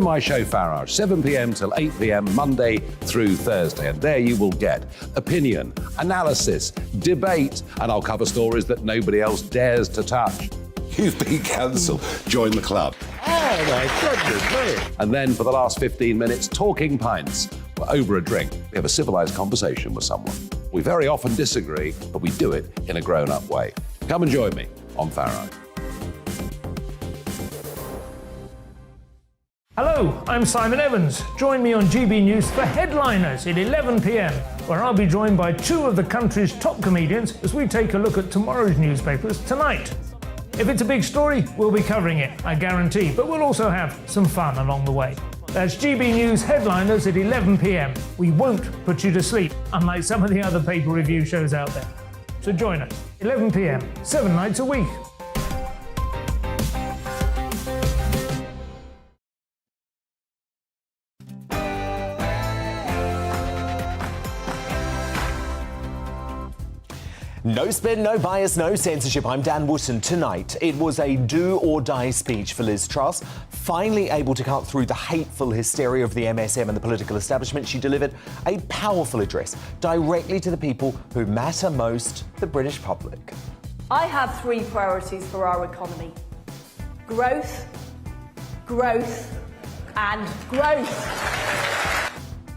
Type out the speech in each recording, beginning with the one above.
My show Farage, 7 p.m. till 8 p.m. Monday through Thursday, and there you will get opinion, analysis, debate, and I'll cover stories that nobody else dares to touch. You've been cancelled. Join the club. Oh my goodness me. And then for the last 15 minutes, talking pints. We're over a drink. We have a civilised conversation with someone. We very often disagree, but we do it in a grown-up way. Come and join me on Farage. Hello, I'm Simon Evans. Join me on GB News for Headliners at 11 p.m, where I'll be joined by two of the country's top comedians as we take a look at tomorrow's newspapers tonight. If it's a big story, we'll be covering it, I guarantee, but we'll also have some fun along the way. That's GB News Headliners at 11 p.m. We won't put you to sleep, unlike some of the other paper review shows out there. So join us, 11 p.m, 7 nights a week. No spin, no bias, no censorship. I'm Dan Wootton. Tonight, it was a do-or-die speech for Liz Truss. Finally able to cut through the hateful hysteria of the MSM and the political establishment, she delivered a powerful address directly to the people who matter most, the British public. I have three priorities for our economy: growth, growth, and growth.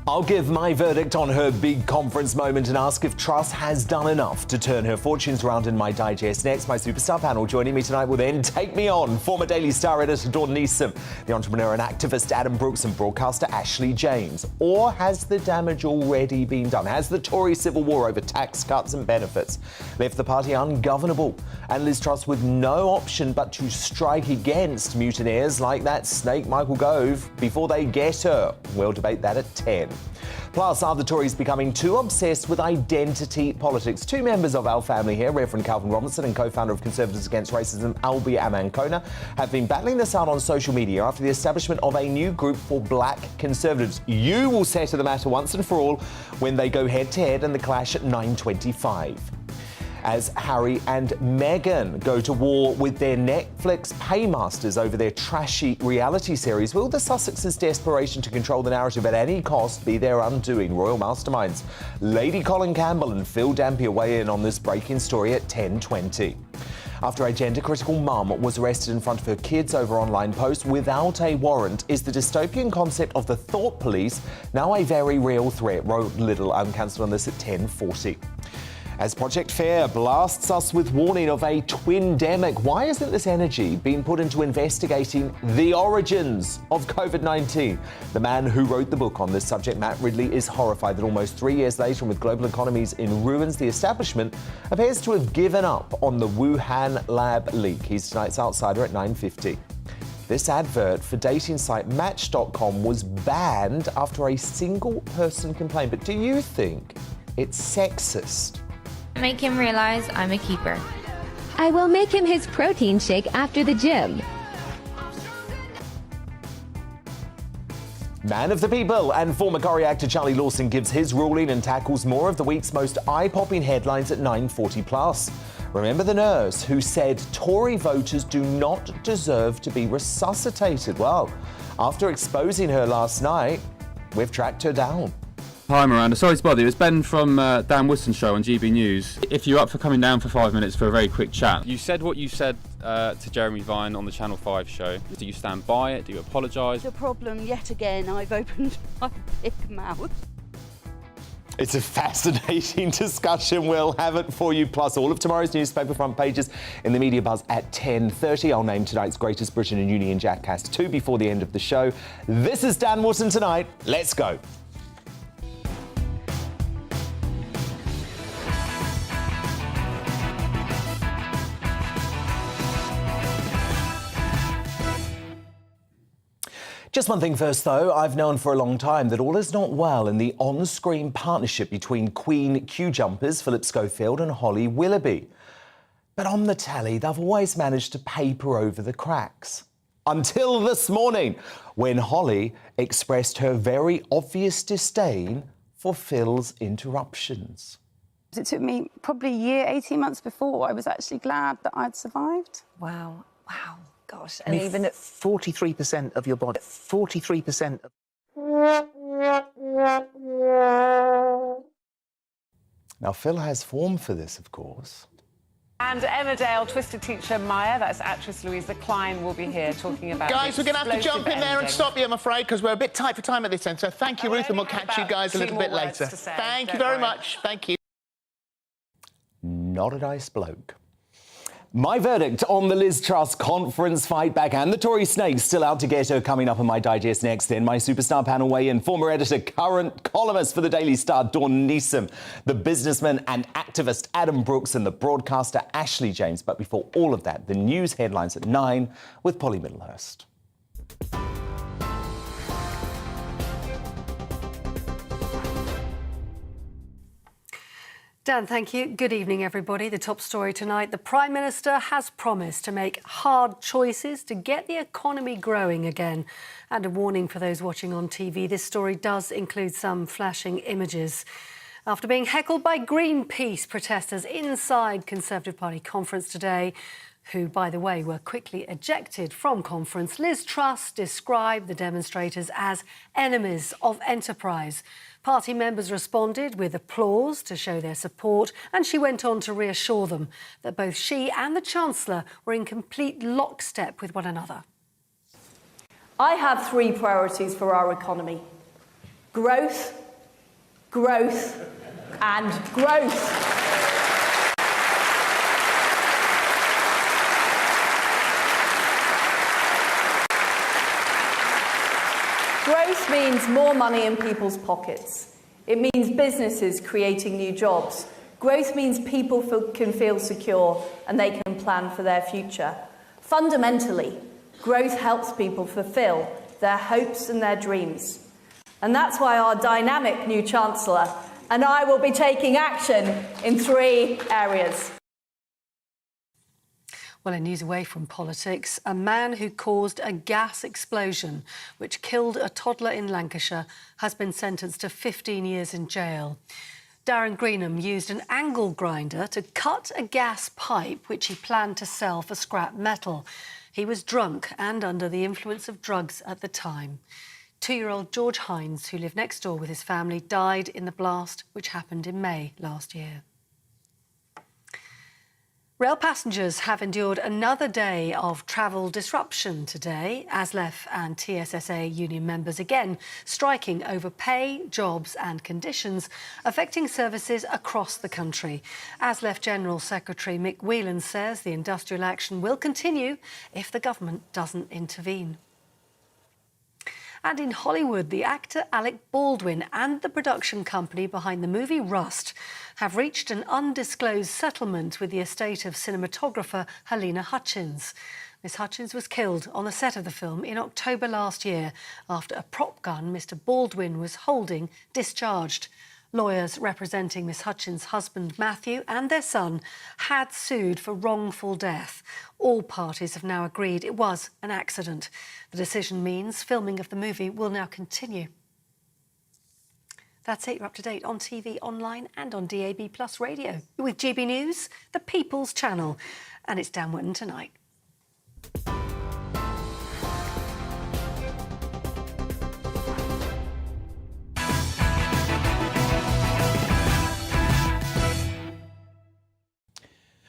I'll give my verdict on her big conference moment and ask if Truss has done enough to turn her fortunes around in my digest. Next, my superstar panel joining me tonight will then take me on former Daily Star editor Dawn Neeson, the entrepreneur and activist Adam Brooks, and broadcaster Ashley James. Or has the damage already been done? Has the Tory civil war over tax cuts and benefits left the party ungovernable and Liz Truss with no option but to strike against mutineers like that snake Michael Gove before they get her? We'll debate that at 10. Plus, are the Tories becoming too obsessed with identity politics? Two members of our family here, Reverend Calvin Robinson and co-founder of Conservatives Against Racism, Albie Amankona, have been battling this out on social media after the establishment of a new group for black conservatives. You will settle the matter once and for all when they go head-to-head in the clash at 9:25. As Harry and Meghan go to war with their Netflix paymasters over their trashy reality series, will the Sussexes' desperation to control the narrative at any cost be their undoing? Royal masterminds Lady Colin Campbell and Phil Dampier weigh in on this breaking story at 10:20. After a gender-critical mum was arrested in front of her kids over online posts without a warrant, is the dystopian concept of the thought police now a very real threat? Wrote Little. I'm cancelled on this at 10:40. As Project Fair blasts us with warning of a twindemic, why isn't this energy being put into investigating the origins of COVID-19? The man who wrote the book on this subject, Matt Ridley, is horrified that almost 3 years later, and with global economies in ruins, the establishment appears to have given up on the Wuhan lab leak. He's tonight's Outsider at 9:50. This advert for dating site Match.com was banned after a single person complained. But do you think it's sexist? Make him realize I'm a keeper. I will make him his protein shake after the gym. Man of the people and former Corrie actor Charlie Lawson gives his ruling and tackles more of the week's most eye-popping headlines at 9:40 plus. Remember the nurse who said Tory voters do not deserve to be resuscitated? Well, after exposing her last night, we've tracked her down. Hi Miranda, sorry to bother you. It's Ben from Dan Wootton's show on GB News. If you're up for coming down for 5 minutes for a very quick chat. You said what you said to Jeremy Vine on the Channel 5 show. Do you stand by it? Do you apologise? The problem, yet again, I've opened my big mouth. It's a fascinating discussion. We'll have it for you, plus all of tomorrow's newspaper front pages in the Media Buzz at 10:30. I'll name tonight's greatest Briton and Union Jackass 2 before the end of the show. This is Dan Wootton Tonight. Let's go. Just one thing first, though. I've known for a long time that all is not well in the on-screen partnership between Queen queue-jumpers Philip Schofield and Holly Willoughby. But on the telly, they've always managed to paper over the cracks. Until this morning, when Holly expressed her very obvious disdain for Phil's interruptions. It took me probably a year, 18 months before I was actually glad that I'd survived. Wow. Gosh, and even at 43% of your body, 43% of... Now, Phil has form for this, of course. And Emmerdale Twisted teacher Maya, that's actress Louisa Klein, will be here talking about... Guys, we're going to have to jump in there and stop you, I'm afraid, because we're a bit tight for time at this end. So thank you, Ruth, and we'll catch you guys a little bit later. Thank you very much. Thank you. Not a nice bloke. My verdict on the Liz Truss conference fight back and the Tory snakes still out to get her coming up on my digest next. In my superstar panel weigh-in, former editor, current columnist for the Daily Star, Dawn Neeson, the businessman and activist Adam Brooks, and the broadcaster Ashley James. But before all of that, the news headlines at 9 with Polly Middlehurst. Dan, thank you. Good evening, everybody. The top story tonight. The Prime Minister has promised to make hard choices to get the economy growing again. And a warning for those watching on TV, this story does include some flashing images. After being heckled by Greenpeace protesters inside Conservative Party conference today, who, by the way, were quickly ejected from conference, Liz Truss described the demonstrators as enemies of enterprise. Party members responded with applause to show their support, and she went on to reassure them that both she and the Chancellor were in complete lockstep with one another. I have three priorities for our economy: growth, growth and growth. Growth means more money in people's pockets. It means businesses creating new jobs. Growth means people can feel secure and they can plan for their future. Fundamentally, growth helps people fulfil their hopes and their dreams. And that's why our dynamic new Chancellor and I will be taking action in three areas. Well, in news away from politics, a man who caused a gas explosion which killed a toddler in Lancashire has been sentenced to 15 years in jail. Darren Greenham used an angle grinder to cut a gas pipe which he planned to sell for scrap metal. He was drunk and under the influence of drugs at the time. 2-year-old George Hines, who lived next door with his family, died in the blast which happened in May last year. Rail passengers have endured another day of travel disruption today. ASLEF and TSSA union members again striking over pay, jobs and conditions, affecting services across the country. ASLEF General Secretary Mick Whelan says the industrial action will continue if the government doesn't intervene. And in Hollywood, the actor Alec Baldwin and the production company behind the movie Rust have reached an undisclosed settlement with the estate of cinematographer Helena Hutchins. Miss Hutchins was killed on the set of the film in October last year after a prop gun Mr. Baldwin was holding discharged. Lawyers representing Miss Hutchins' husband Matthew and their son had sued for wrongful death. All parties have now agreed it was an accident. The decision means filming of the movie will now continue. That's it. You're up to date on TV, online and on DAB+ radio. With GB News, the People's Channel. And it's Dan Wootton tonight.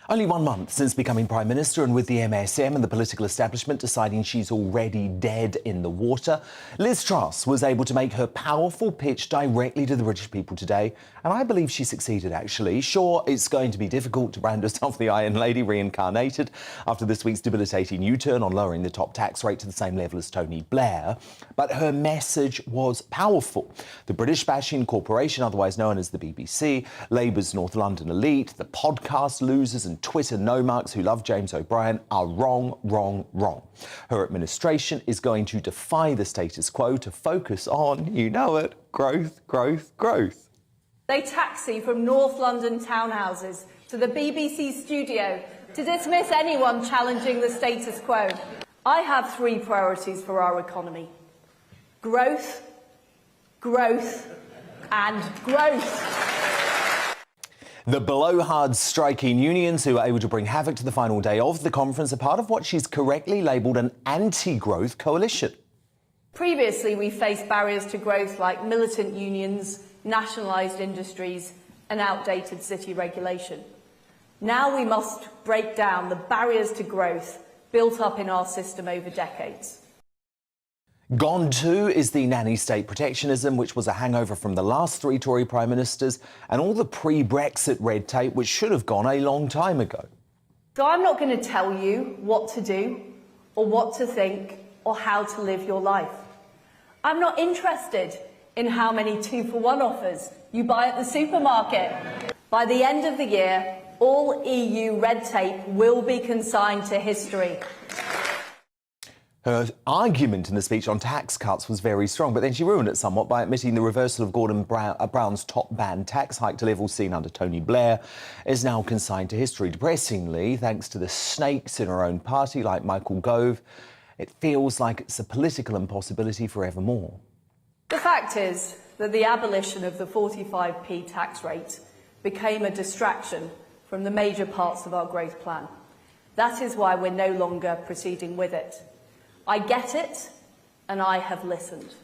Only 1 month since becoming Prime Minister, and with the MSM and the political establishment deciding she's already dead in the water, Liz Truss was able to make her powerful pitch directly to the British people today, and I believe she succeeded, actually. Sure, it's going to be difficult to brand herself the Iron Lady reincarnated after this week's debilitating U-turn on lowering the top tax rate to the same level as Tony Blair, but her message was powerful. The British-bashing corporation, otherwise known as the BBC, Labour's North London elite, the podcast losers and Twitter no-marks who love James O'Brien are wrong, wrong, wrong. Her administration is going to defy the status quo to focus on, you know it, growth, growth, growth. They taxi from North London townhouses to the BBC studio to dismiss anyone challenging the status quo. I have three priorities for our economy: growth, growth and growth. The blowhard striking unions who were able to bring havoc to the final day of the conference are part of what she's correctly labelled an anti-growth coalition. Previously, we faced barriers to growth like militant unions, nationalised industries and outdated city regulation. Now we must break down the barriers to growth built up in our system over decades. Gone too is the nanny state protectionism, which was a hangover from the last 3 Tory prime ministers, and all the pre-Brexit red tape, which should have gone a long time ago. So I'm not going to tell you what to do or what to think or how to live your life. I'm not interested in how many 2-for-1 offers you buy at the supermarket. By the end of the year, all EU red tape will be consigned to history. Her argument in the speech on tax cuts was very strong, but then she ruined it somewhat by admitting the reversal of Gordon Brown's top band tax hike to levels seen under Tony Blair is now consigned to history. Depressingly, thanks to the snakes in her own party like Michael Gove, it feels like it's a political impossibility forevermore. The fact is that the abolition of the 45p tax rate became a distraction from the major parts of our growth plan. That is why we're no longer proceeding with it. I get it, and I have listened.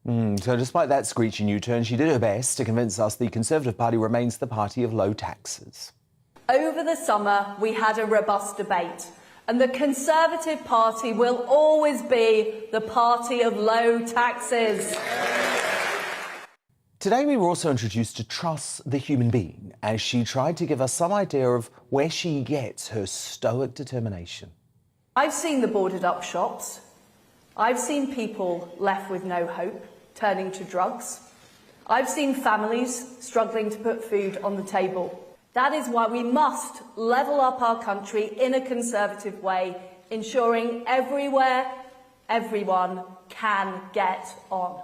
So despite that screeching U-turn, she did her best to convince us the Conservative Party remains the party of low taxes. Over the summer, we had a robust debate, and the Conservative Party will always be the party of low taxes. Today we were also introduced to Truss the human being, as she tried to give us some idea of where she gets her stoic determination. I've seen the boarded up shops. I've seen people left with no hope, turning to drugs. I've seen families struggling to put food on the table. That is why we must level up our country in a Conservative way, ensuring everywhere, everyone can get on.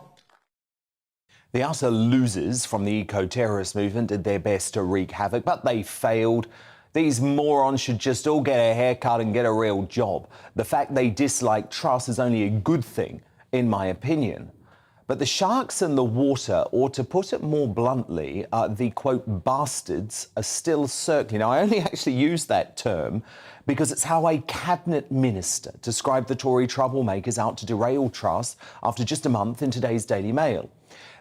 The utter losers from the eco-terrorist movement did their best to wreak havoc, but they failed. These morons should just all get a haircut and get a real job. The fact they dislike Truss is only a good thing, in my opinion. But the sharks in the water, or to put it more bluntly, the, quote, bastards are still circling. Now, I only actually use that term because it's how a cabinet minister described the Tory troublemakers out to derail Truss after just a month in today's Daily Mail.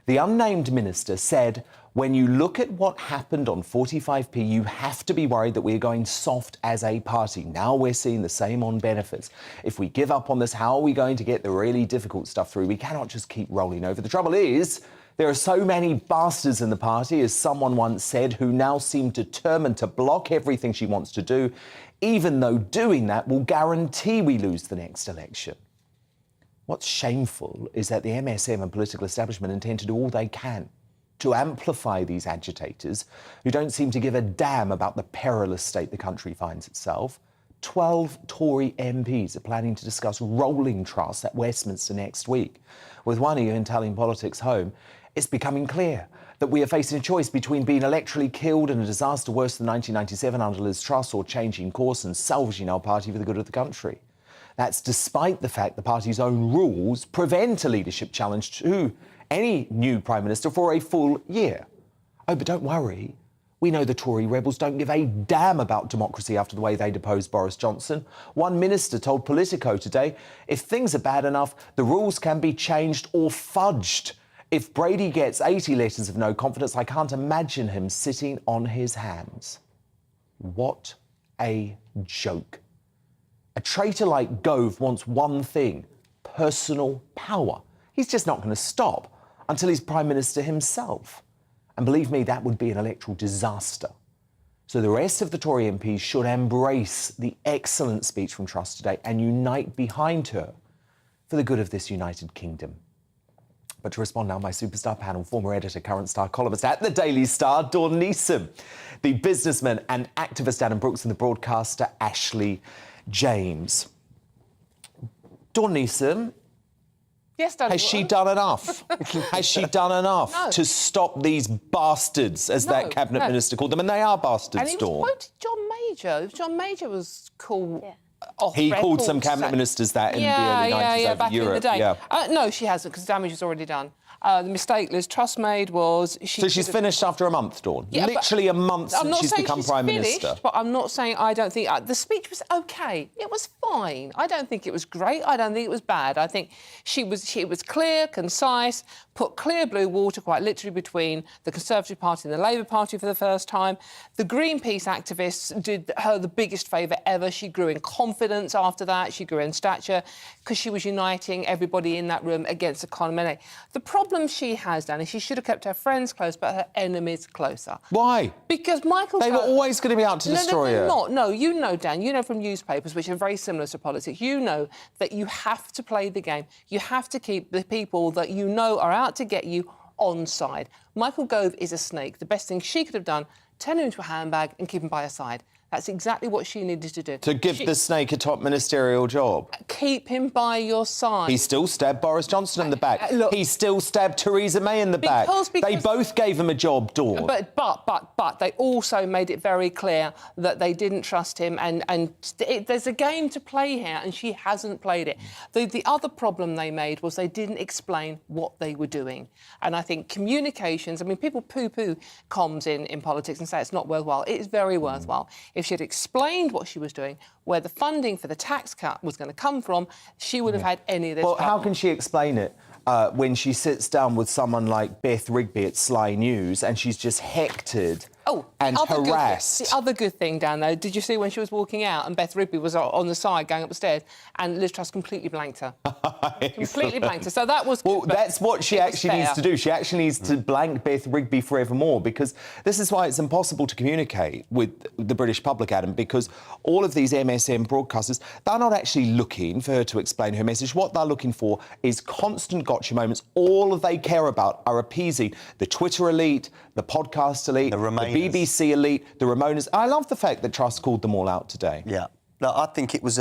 The unnamed minister said, "When you look at what happened on 45p, you have to be worried that we're going soft as a party. Now we're seeing the same on benefits. If we give up on this, how are we going to get the really difficult stuff through? We cannot just keep rolling over." The trouble is, there are so many bastards in the party, as someone once said, who now seem determined to block everything she wants to do, even though doing that will guarantee we lose the next election. What's shameful is that the MSM and political establishment intend to do all they can to amplify these agitators who don't seem to give a damn about the perilous state the country finds itself. 12 Tory MPs are planning to discuss rolling Truss at Westminster next week. With one even telling Politics Home, it's becoming clear that we are facing a choice between being electorally killed in a disaster worse than 1997 under Liz Truss, or changing course and salvaging our party for the good of the country. That's despite the fact the party's own rules prevent a leadership challenge to any new Prime Minister for a full year. Oh, but don't worry. We know the Tory rebels don't give a damn about democracy after the way they deposed Boris Johnson. One minister told Politico today, if things are bad enough, the rules can be changed or fudged. If Brady gets 80 letters of no confidence, I can't imagine him sitting on his hands. What a joke. A traitor like Gove wants one thing: personal power. He's just not going to stop until he's Prime Minister himself. And believe me, that would be an electoral disaster. So the rest of the Tory MPs should embrace the excellent speech from Truss today and unite behind her for the good of this United Kingdom. But to respond now, my superstar panel, former editor, current star columnist at the Daily Star, Dawn Neeson, the businessman and activist Adam Brooks, and the broadcaster Ashley James. Dawn Neeson, yes, Dad, has she done enough? Has she done enough to stop these bastards, as that cabinet minister called them? And they are bastards, and he Dawn. quoted John Major. If John Major was called He called some cabinet ministers that in the early 90s over back Europe. in the day. Yeah. No, she hasn't, because the damage is already done. The mistake Liz Truss made was... So she's finished after a month, Dawn? Yeah, literally a month since she's become Prime Minister. But I'm not saying I don't think... the speech was OK. It was fine. I don't think it was great. I don't think it was bad. I think she was clear, concise, put clear blue water quite literally between the Conservative Party and the Labour Party for the first time. The Greenpeace activists did her the biggest favour ever. She grew in confidence after that. She grew in stature because she was uniting everybody in that room against the Conservative. The problem she has done is she should have kept her friends close but her enemies closer. Why? Because Michael... They were always going to be out to destroy her. No, you know, Dan, you know from newspapers, which are very similar to politics, you know that you have to play the game. You have to keep the people that you know are out to get you on side. Michael Gove is a snake. The best thing she could have done, turn him into a handbag and keep him by her side. That's exactly what she needed to do. To give the snake a top ministerial job. Keep him by your side. He still stabbed Boris Johnson in the back. Look, he still stabbed Theresa May in the back. They both gave him a job, Dawn. But they also made it very clear that they didn't trust him, and there's a game to play here, and she hasn't played it. The other problem they made was they didn't explain what they were doing. And I think communications, I mean, people poo-poo comms in politics and say it's not worthwhile. It is very worthwhile. If she had explained what she was doing, where the funding for the tax cut was going to come from, she would have had any of this. Well, how can she explain it when she sits down with someone like Beth Rigby at Sly News and she's just hectored and harassed? The other good thing, Dan, though, did you see when she was walking out and Beth Rigby was on the side going up the stairs and Liz Truss completely blanked her? Completely blanked her. So that was... Well, that's what she actually needs to do. She actually needs to blank Beth Rigby forevermore, because this is why it's impossible to communicate with the British public, Adam, because all of these MSM broadcasters, they're not actually looking for her to explain her message. What they're looking for is constant gotcha moments. All they care about are appeasing the Twitter elite, the podcast elite, the BBC elite, the Ramonas. I love the fact that Truss called them all out today. Yeah. No, I think it was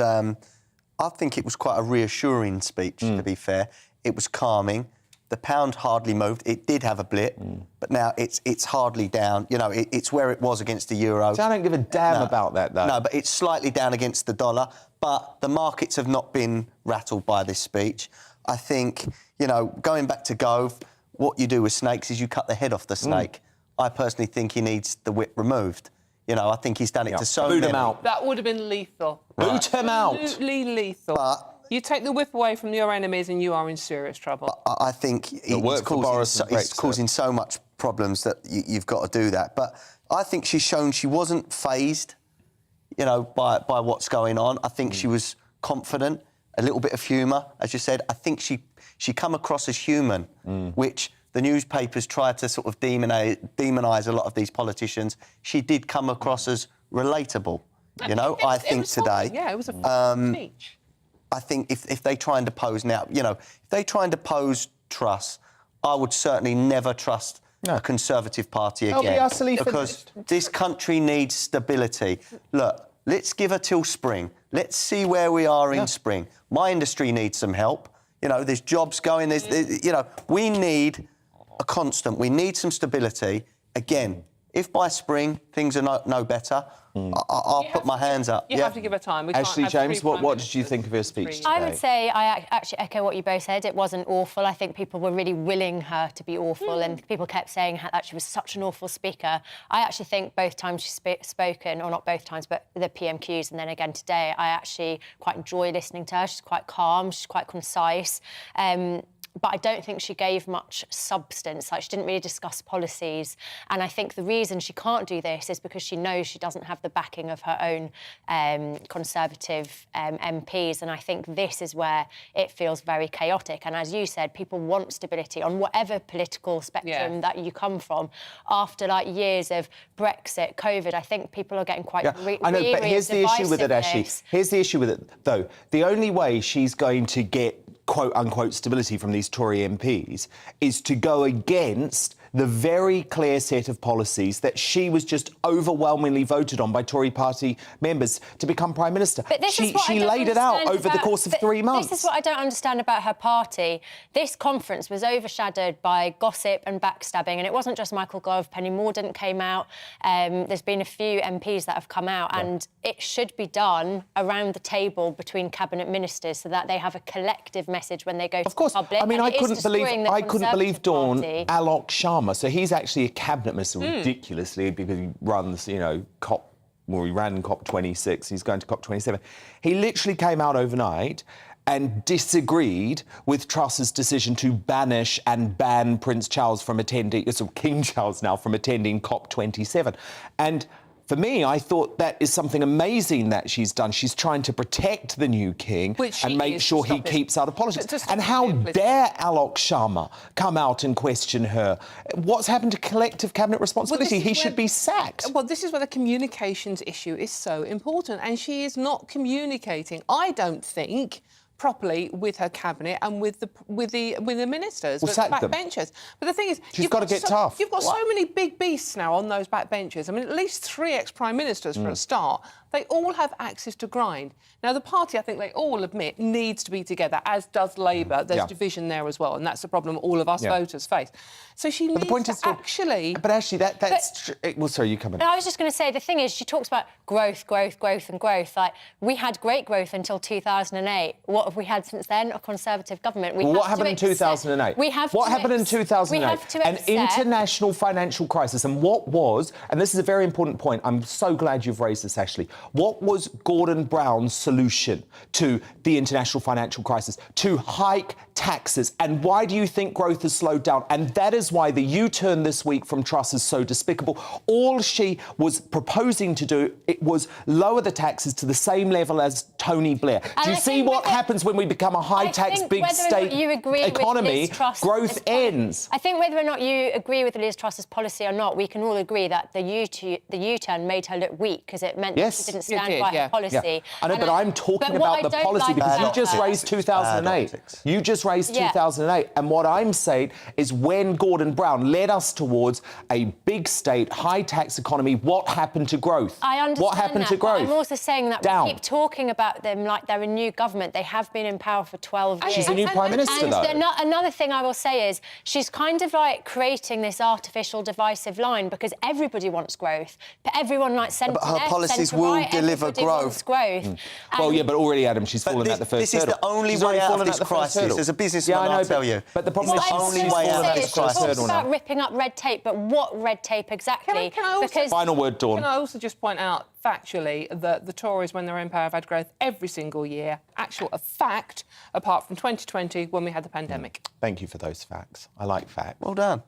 quite a reassuring speech, to be fair. It was calming. The pound hardly moved. It did have a blip, but now it's hardly down. You know, it's where it was against the euro. So I don't give a damn about that, though. No, but it's slightly down against the dollar. But the markets have not been rattled by this speech. I think, you know, going back to Gove, what you do with snakes is you cut the head off the snake. I personally think he needs the whip removed. You know, I think he's done it to so many. Boot him out. That would have been lethal. Boot him out. Absolutely lethal. You take the whip away from your enemies and you are in serious trouble. I think it's causing so much problems that you've got to do that. But I think she's shown she wasn't fazed, you know, by what's going on. I think she was confident, a little bit of humour, as you said. I think she come across as human, which the newspapers tried to sort of demonise a lot of these politicians. She did come across as relatable, you know, I think today. Yeah, it was a fun speech. I think if they try and depose now, you know, if they try and depose Truss, I would certainly never trust a Conservative Party again. They'll be utterly because finished. This country needs stability. Look, let's give her till spring. Let's see where we are in spring. My industry needs some help. You know, there's jobs going. You know, we need a constant. We need some stability. Again, if by spring things are no better, I'll put my hands up. You have to give her time. Ashley James, what did you think of her speech today? I would say I actually echo what you both said. It wasn't awful. I think people were really willing her to be awful, and people kept saying that she was such an awful speaker. I actually think both times she's spoken, or not both times, but the PMQs and then again today, I actually quite enjoy listening to her. She's quite calm, she's quite concise. But I don't think she gave much substance. Like, she didn't really discuss policies. And I think the reason she can't do this is because she knows she doesn't have the backing of her own Conservative MPs. And I think this is where it feels very chaotic. And as you said, people want stability on whatever political spectrum that you come from. After, like, years of Brexit, COVID, I think people are getting quite weary. I know, but here's the issue with it, Ashley. Here's the issue with it, though. The only way she's going to get quote-unquote stability from these Tory MPs is to go against the very clear set of policies that she was just overwhelmingly voted on by Tory party members to become Prime Minister. But this is what she I don't laid it out over the about- course of 3 months. This is what I don't understand about her party. This conference was overshadowed by gossip and backstabbing, and it wasn't just Michael Gove. Penny Mordaunt came out. There's been a few MPs that have come out, and it should be done around the table between cabinet ministers so that they have a collective message when they go to the public. I mean, I couldn't believe, Dawn, Party. Alok Sharma. So he's actually a cabinet minister, ridiculously, because he runs, you know, he ran COP26. He's going to COP27. He literally came out overnight and disagreed with Truss's decision to banish and ban Prince Charles from attending, King Charles now, from attending COP27. And for me, I thought that is something amazing that she's done. She's trying to protect the new king and make sure he keeps out of politics. And how dare Alok Sharma come out and question her? What's happened to collective cabinet responsibility? He should be sacked. Well, this is where the communications issue is so important, and she is not communicating, I don't think, properly with her cabinet and with the ministers, Well, with sack them. backbenchers. But the thing is, She's got to get tough. You've got so many big beasts now on those backbenchers. I mean, at least 3 ex-prime ministers for a start. They all have axes to grind. Now, the party, I think they all admit, needs to be together, as does Labour. There's division there as well, and that's the problem all of us voters face. So she needs to actually... But actually, that's... Well, sorry, you come in. I was just going to say, the thing is, she talks about growth and growth. Like, we had great growth until 2008. What have we had since then? A Conservative government. What happened in 2008? What happened in 2008? An international financial crisis. And what was, and this is a very important point, I'm so glad you've raised this, Ashley, what was Gordon Brown's solution to the international financial crisis? To hike taxes. And why do you think growth has slowed down? And that is why the U-turn this week from Truss is so despicable. All she was proposing to do, it was lower the taxes to the same level as Tony Blair. Do you see what happens when we become a high-tax, big-state economy? Growth ends. I think whether or not you agree with Liz Truss's policy or not, we can all agree that the U-turn made her look weak because it meant that she didn't stand by her policy. Yeah. I know, but I'm talking about the policy because you just raised 2008. You just raised 2008. And what I'm saying is when Gordon Brown led us towards a big state, high-tax economy, what happened to growth? I understand what happened to growth? But I'm also saying that we keep talking about them like they're a new government. They have been in power for 12 years. She's a new Prime Minister, though. Another thing I will say is she's kind of like creating this artificial divisive line because everybody wants growth. But everyone like centre But her policies will deliver growth. Well, yeah, but already, Adam, she's fallen at the first hurdle. This is the only way out of this crisis. As a businessman, I'll tell you. But the problem is the only way out of this crisis. She talks about ripping up red tape, but what red tape exactly? Final word, Dawn. Can I also just point out, factually, that the Tories, when they're in power, have had growth every single year. A fact, apart from 2020, when we had the pandemic. Thank you for those facts. I like facts. Well done.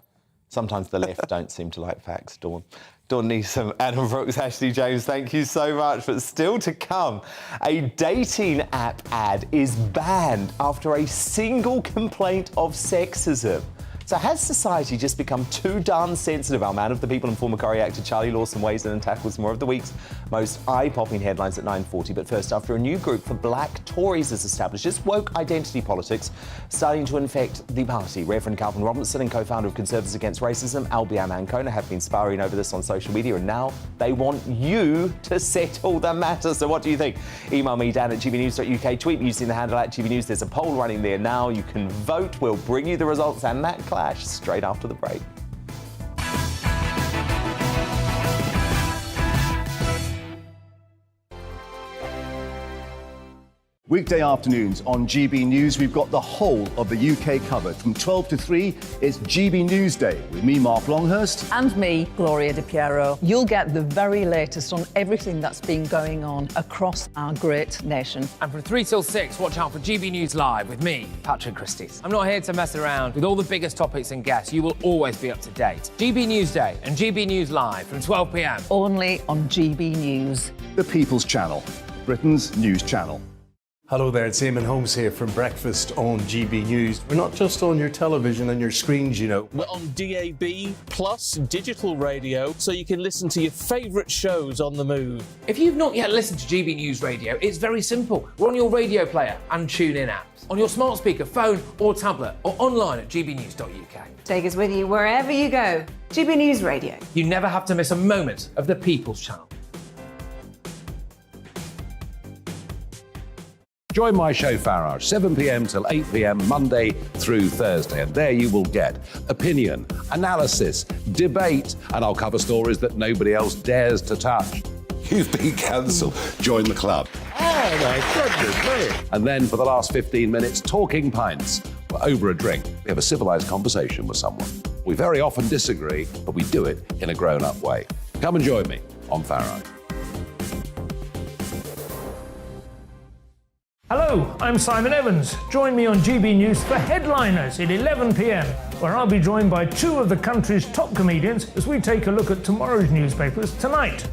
Sometimes the left don't seem to like facts, Dawn. Dawn Neeson, Adam Brooks, Ashley James, thank you so much. But still to come, a dating app ad is banned after a single complaint of sexism. So has society just become too darn sensitive? Our man of the people and former Corrie actor Charlie Lawson weighs in and tackles more of the week's most eye-popping headlines at 9:40. But first, after a new group for black Tories is established, just woke identity politics starting to infect the party. Reverend Calvin Robinson and co-founder of Conservatives Against Racism, Albion Ancona, have been sparring over this on social media, and now they want you to settle the matter. So what do you think? Email me, Dan at GBNews.uk. Tweet me using the handle at GBNews. There's a poll running there now. You can vote. We'll bring you the results and that clash straight after the break. Weekday afternoons on GB News, we've got the whole of the UK covered. From 12 to 3, it's GB News Day with me, Mark Longhurst. And me, Gloria Di Piero. You'll get the very latest on everything that's been going on across our great nation. And from 3 till 6, watch out for GB News Live with me, Patrick Christys. I'm not here to mess around. With all the biggest topics and guests, you will always be up to date. GB News Day and GB News Live from 12 p.m. Only on GB News. The People's Channel, Britain's news channel. Hello there, it's Eamon Holmes here from Breakfast on GB News. We're not just on your television and your screens, you know. We're on DAB plus digital radio, so you can listen to your favourite shows on the move. If you've not yet listened to GB News Radio, it's very simple. We're on your radio player and TuneIn apps, on your smart speaker, phone or tablet, or online at gbnews.uk. Take us with you wherever you go. GB News Radio. You never have to miss a moment of the People's Channel. Join my show Farage, 7 p.m. till 8 p.m. Monday through Thursday, and there you will get opinion, analysis, debate, and I'll cover stories that nobody else dares to touch. You've been cancelled. Join the club. Oh my goodness me. And then for the last 15 minutes, talking pints. We're over a drink. We have a civilised conversation with someone. We very often disagree, but we do it in a grown-up way. Come and join me on Farage. Hello, I'm Simon Evans. Join me on GB News for Headliners at 11 p.m, where I'll be joined by two of the country's top comedians as we take a look at tomorrow's newspapers tonight.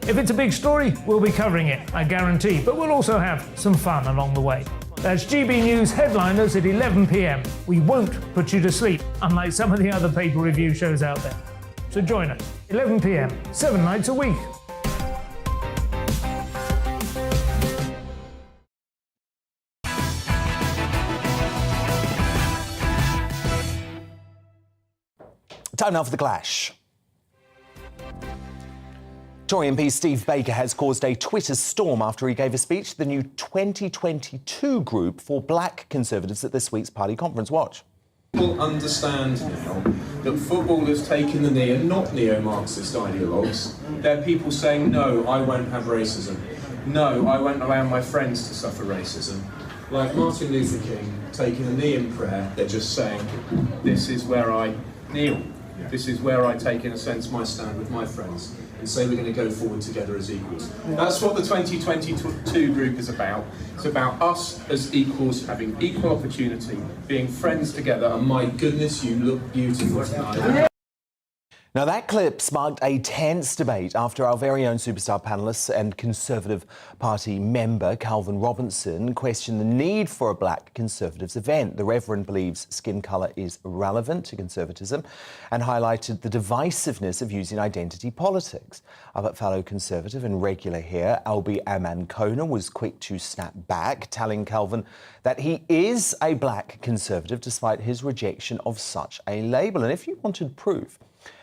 If it's a big story, we'll be covering it, I guarantee, but we'll also have some fun along the way. That's GB News Headliners at 11 p.m. We won't put you to sleep, unlike some of the other paper review shows out there. So join us, 11 p.m, 7 nights a week. Time now for the clash. Tory MP Steve Baker has caused a Twitter storm after he gave a speech to the new 2022 group for black Conservatives at this week's party conference. Watch. People understand now that football has taken the knee and not neo-Marxist ideologues. There are people saying, no, I won't have racism. No, I won't allow my friends to suffer racism. Like Martin Luther King taking a knee in prayer, they're just saying, this is where I kneel. This is where I take, in a sense, my stand with my friends and say we're going to go forward together as equals. That's what the 2022 group is about. It's about us as equals, having equal opportunity, being friends together, and my goodness, you look beautiful tonight. Now, that clip sparked a tense debate after our very own superstar panellist and Conservative Party member, Calvin Robinson, questioned the need for a black Conservatives event. The Reverend believes skin colour is irrelevant to conservatism and highlighted the divisiveness of using identity politics. Our fellow Conservative and regular here, Albi Amankona, was quick to snap back, telling Calvin that he is a black Conservative despite his rejection of such a label. And if you wanted proof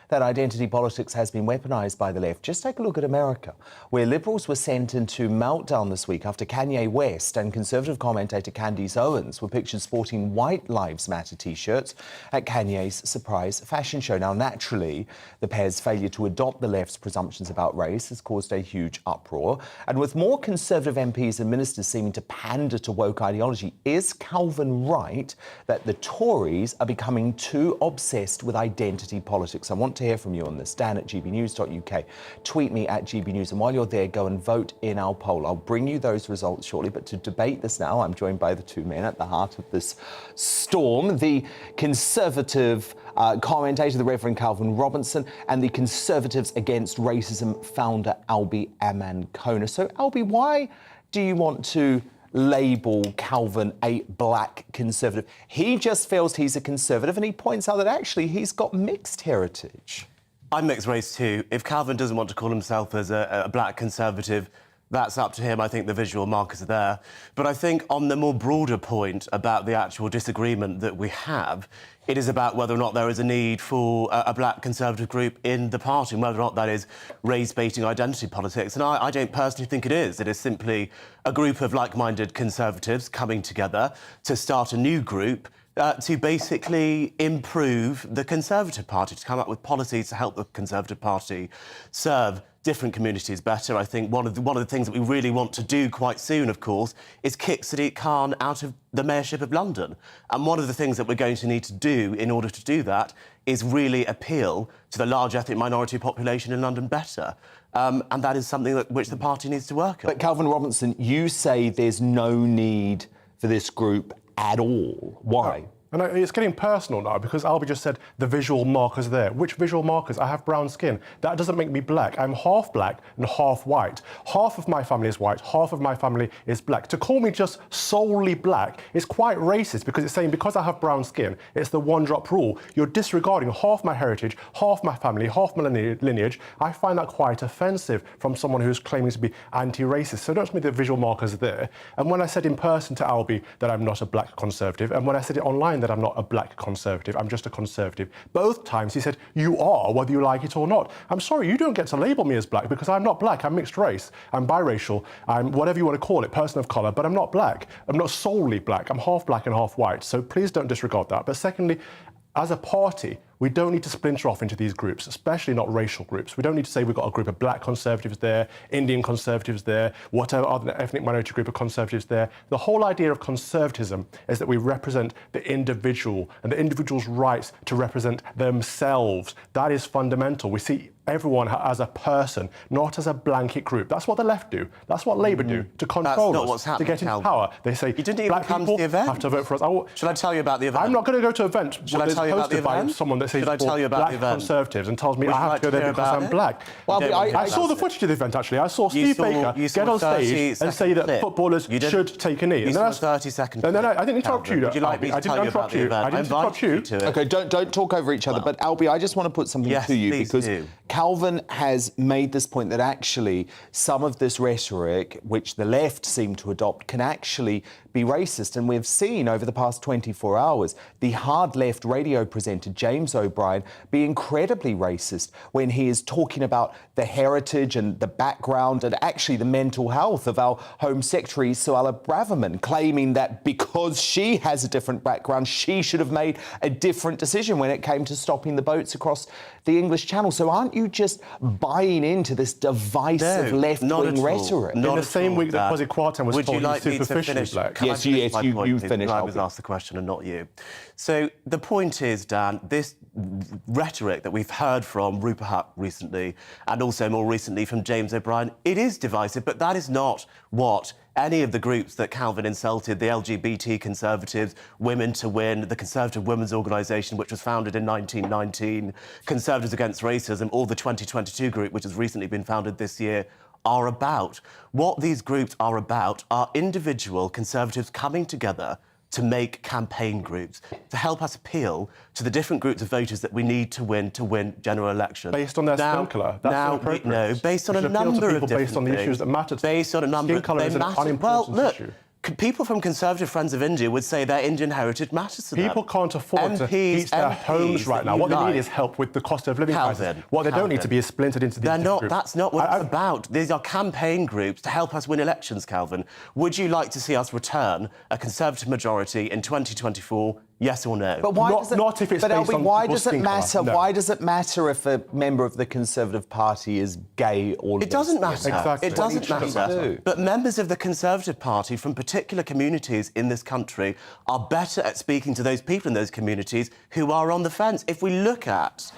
that identity politics has been weaponised by the left, just take a look at America, where Liberals were sent into meltdown this week after Kanye West and Conservative commentator Candace Owens were pictured sporting White Lives Matter T-shirts at Kanye's surprise fashion show. Now, naturally, the pair's failure to adopt the left's presumptions about race has caused a huge uproar. And with more Conservative MPs and ministers seeming to pander to woke ideology, is Calvin right that the Tories are becoming too obsessed with identity politics? I want to hear from you on this. Dan at gbnews.uk. Tweet me at gbnews, and while you're there, go and vote in our poll. I'll bring you those results shortly, but to debate this now, I'm joined by the two men at the heart of this storm, the Conservative commentator, the Reverend Calvin Robinson, and the Conservatives Against Racism founder, Albi Amankona. So, Albi, why do you want to label Calvin a black Conservative? He just feels he's a Conservative, and he points out that actually he's got mixed heritage. I'm mixed race too. If Calvin doesn't want to call himself as a black Conservative, that's up to him. I think the visual markers are there. But I think on the more broader point about the actual disagreement that we have, it is about whether or not there is a need for a black Conservative group in the party, and whether or not that is race-baiting identity politics. And I don't personally think it is. It is simply a group of like-minded Conservatives coming together to start a new group to basically improve the Conservative Party, to come up with policies to help the Conservative Party serve different communities better. I think one of the things that we really want to do quite soon, of course, is kick Sadiq Khan out of the mayorship of London. And one of the things that we're going to need to do in order to do that is really appeal to the large ethnic minority population in London better. And that is something which the party needs to work on. But Calvin Robinson, you say there's no need for this group at all. Why? And it's getting personal now because Albie just said the visual markers there. Which visual markers? I have brown skin. That doesn't make me black. I'm half black and half white. Half of my family is white, half of my family is black. To call me just solely black is quite racist because it's saying because I have brown skin, it's the one-drop rule. You're disregarding half my heritage, half my family, half my lineage. I find that quite offensive from someone who's claiming to be anti-racist. So don't tell me the visual markers there. And when I said in person to Albie that I'm not a black conservative, and when I said it online that I'm not a black conservative, I'm just a conservative, both times he said, you are, whether you like it or not. I'm sorry, you don't get to label me as black because I'm not black, I'm mixed race, I'm biracial, I'm whatever you want to call it, person of colour, but I'm not black. I'm not solely black, I'm half black and half white. So please don't disregard that. But secondly, as a party, we don't need to splinter off into these groups, especially not racial groups. We don't need to say we've got a group of black conservatives there, Indian conservatives there, whatever other ethnic minority group of conservatives there. The whole idea of conservatism is that we represent the individual and the individual's rights to represent themselves. That is fundamental. We see everyone as a person, not as a blanket group. That's what the left do. That's what Labour do, to control us, to get into power. They say, you didn't even black come people to the event. have to vote for us. Should I tell you about the event? I'm not going to go to an event Should I tell you about the by event? someone that says Should I tell you about black the event? conservatives and tells me Would I you have like to go to there hear because about I'm it? black. Well, I saw the footage of the event, actually. I saw Steve Baker get on stage and say that footballers should take a knee. You saw 30 seconds. And then I didn't interrupt you. Would you like me to tell you about the event? I didn't interrupt you. OK, don't talk over each other. But, Albie, I just want to put something to you because Calvin has made this point that actually some of this rhetoric, which the left seem to adopt, can actually be racist. And we've seen over the past 24 hours the hard left radio presenter James O'Brien be incredibly racist when he is talking about the heritage and the background and actually the mental health of our Home Secretary Suella Braverman, claiming that because she has a different background, she should have made a different decision when it came to stopping the boats across the English Channel. So aren't you just buying into this divisive left-wing rhetoric? In the same week that Posy Kwarteng was told he was superficially black. Yes, you finished. I was asked the question and not you. So the point is, Dan, this rhetoric that we've heard from Rupert Hutt recently and also more recently from James O'Brien, it is divisive, but that is not what any of the groups that Calvin insulted, the LGBT Conservatives, Women to Win, the Conservative Women's Organisation, which was founded in 1919, Conservatives Against Racism, or the 2022 group, which has recently been founded this year, are about. What these groups are about are individual Conservatives coming together to make campaign groups, to help us appeal to the different groups of voters that we need to win general elections. Based on their skin colour? That's inappropriate. No, based on a number of different based on the issues that matter to them. Based on a number of... Skin colour is an unimportant issue. People from Conservative Friends of India would say their Indian heritage matters to them. People can't afford to heat their homes right now. What they need is help with the cost of living crisis. What they don't need to be is splintered into these groups. That's not what it's about. These are campaign groups to help us win elections, Calvin. Would you like to see us return a Conservative majority in 2024? Yes or no? But why does it, not if it's but based Albie, on why does it matter? No. Why does it matter if a member of the Conservative Party is gay or It doesn't matter. Exactly. It doesn't matter. But members of the Conservative Party from particular communities in this country are better at speaking to those people in those communities who are on the fence. If we look at